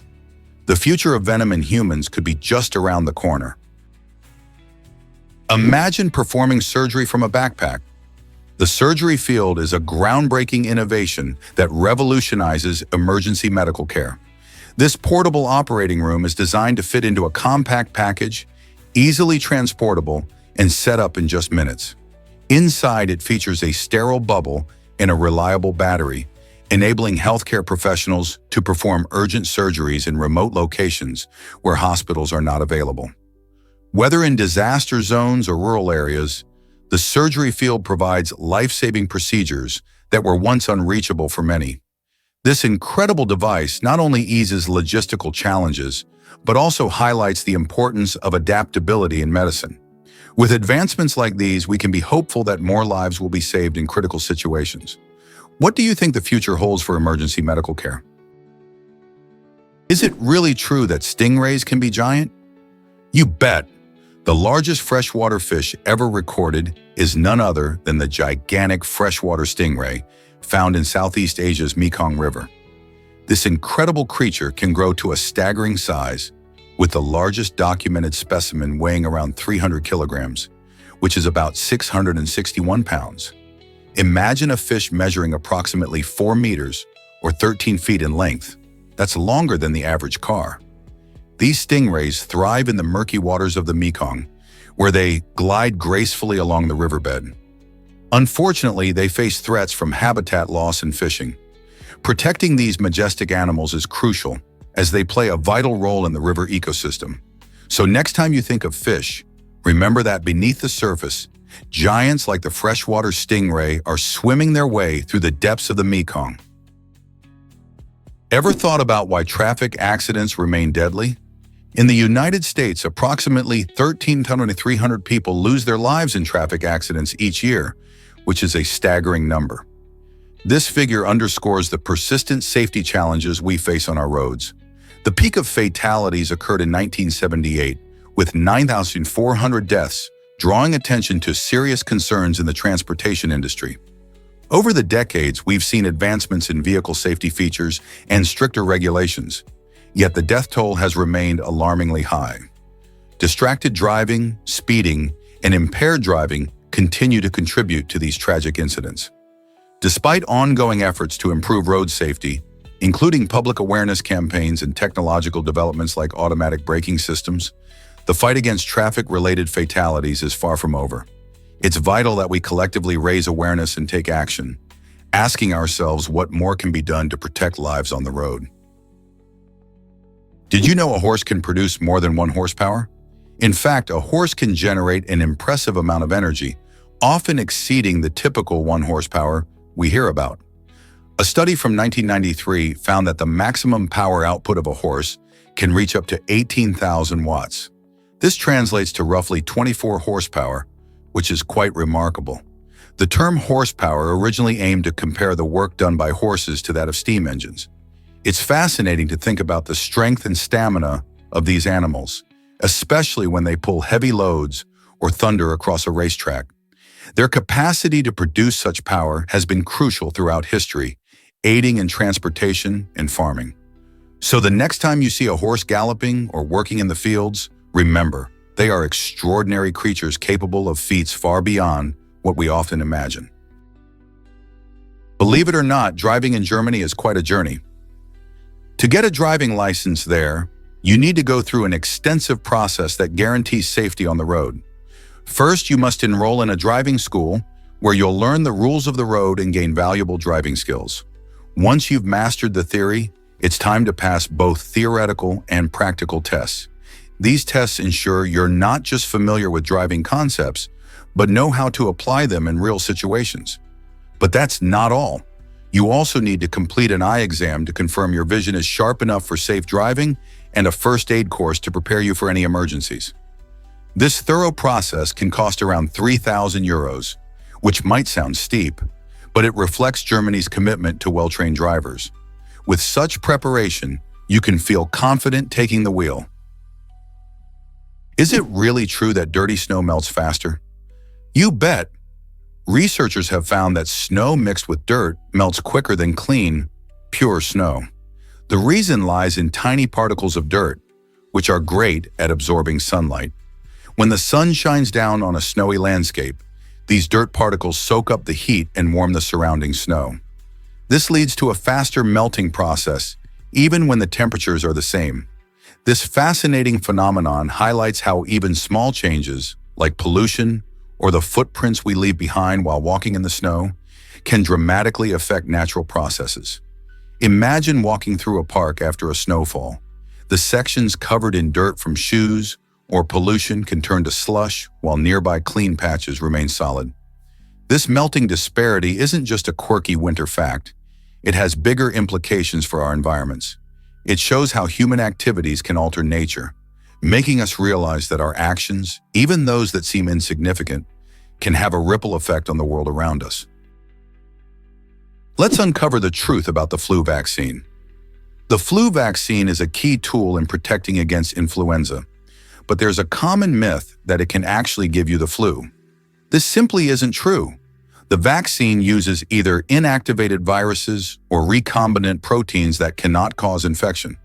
The future of venom in humans could be just around the corner. Imagine performing surgery from a backpack. The surgery field is a groundbreaking innovation that revolutionizes emergency medical care. This portable operating room is designed to fit into a compact package, easily transportable, and set up in just minutes. Inside, it features a sterile bubble and a reliable battery, enabling healthcare professionals to perform urgent surgeries in remote locations where hospitals are not available. Whether in disaster zones or rural areas, the surgery field provides life-saving procedures that were once unreachable for many. This incredible device not only eases logistical challenges, but also highlights the importance of adaptability in medicine. With advancements like these, we can be hopeful that more lives will be saved in critical situations. What do you think the future holds for emergency medical care? Is it really true that stingrays can be giant? You bet! The largest freshwater fish ever recorded is none other than the gigantic freshwater stingray found in Southeast Asia's Mekong River. This incredible creature can grow to a staggering size, with the largest documented specimen weighing around 300 kilograms, which is about 661 pounds. Imagine a fish measuring approximately 4 meters or 13 feet in length. That's longer than the average car. These stingrays thrive in the murky waters of the Mekong, where they glide gracefully along the riverbed. Unfortunately, they face threats from habitat loss and fishing. Protecting these majestic animals is crucial, as they play a vital role in the river ecosystem. So next time you think of fish, remember that beneath the surface, giants like the freshwater stingray are swimming their way through the depths of the Mekong. Ever thought about why traffic accidents remain deadly? In the United States, approximately 1,300 people lose their lives in traffic accidents each year, which is a staggering number. This figure underscores the persistent safety challenges we face on our roads. The peak of fatalities occurred in 1978, with 9,400 deaths, drawing attention to serious concerns in the transportation industry. Over the decades, we've seen advancements in vehicle safety features and stricter regulations, yet the death toll has remained alarmingly high. Distracted driving, speeding, and impaired driving continue to contribute to these tragic incidents. Despite ongoing efforts to improve road safety, including public awareness campaigns and technological developments like automatic braking systems, the fight against traffic-related fatalities is far from over. It's vital that we collectively raise awareness and take action, asking ourselves what more can be done to protect lives on the road. Did you know a horse can produce more than 1 horsepower? In fact, a horse can generate an impressive amount of energy, often exceeding the typical 1 horsepower we hear about. A study from 1993 found that the maximum power output of a horse can reach up to 18,000 watts. This translates to roughly 24 horsepower, which is quite remarkable. The term horsepower originally aimed to compare the work done by horses to that of steam engines. It's fascinating to think about the strength and stamina of these animals, especially when they pull heavy loads or thunder across a racetrack. Their capacity to produce such power has been crucial throughout history, aiding in transportation and farming. So the next time you see a horse galloping or working in the fields, remember, they are extraordinary creatures capable of feats far beyond what we often imagine. Believe it or not, driving in Germany is quite a journey. To get a driving license there, you need to go through an extensive process that guarantees safety on the road. First, you must enroll in a driving school where you'll learn the rules of the road and gain valuable driving skills. Once you've mastered the theory, it's time to pass both theoretical and practical tests. These tests ensure you're not just familiar with driving concepts, but know how to apply them in real situations. But that's not all. You also need to complete an eye exam to confirm your vision is sharp enough for safe driving and a first aid course to prepare you for any emergencies. This thorough process can cost around 3,000 euros, which might sound steep, but it reflects Germany's commitment to well-trained drivers. With such preparation, you can feel confident taking the wheel. Is it really true that dirty snow melts faster? You bet! Researchers have found that snow mixed with dirt melts quicker than clean, pure snow. The reason lies in tiny particles of dirt, which are great at absorbing sunlight. When the sun shines down on a snowy landscape, these dirt particles soak up the heat and warm the surrounding snow. This leads to a faster melting process, even when the temperatures are the same. This fascinating phenomenon highlights how even small changes, like pollution or the footprints we leave behind while walking in the snow can dramatically affect natural processes. Imagine walking through a park after a snowfall. The sections covered in dirt from shoes or pollution can turn to slush, while nearby clean patches remain solid. This melting disparity isn't just a quirky winter fact. It has bigger implications for our environments. It shows how human activities can alter nature, making us realize that our actions, even those that seem insignificant, can have a ripple effect on the world around us. Let's uncover the truth about the flu vaccine. The flu vaccine is a key tool in protecting against influenza, but there's a common myth that it can actually give you the flu. This simply isn't true. The vaccine uses either inactivated viruses or recombinant proteins that cannot cause infection.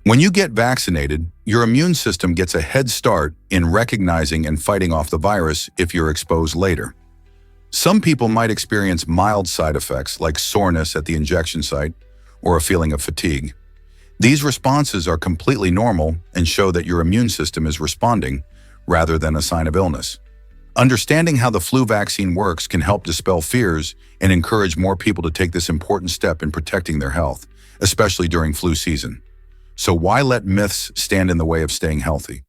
When you get vaccinated, your immune system gets a head start in recognizing and fighting off the virus if you're exposed later. Some people might experience mild side effects like soreness at the injection site or a feeling of fatigue. These responses are completely normal and show that your immune system is responding rather than a sign of illness. Understanding how the flu vaccine works can help dispel fears and encourage more people to take this important step in protecting their health, especially during flu season. So why let myths stand in the way of staying healthy?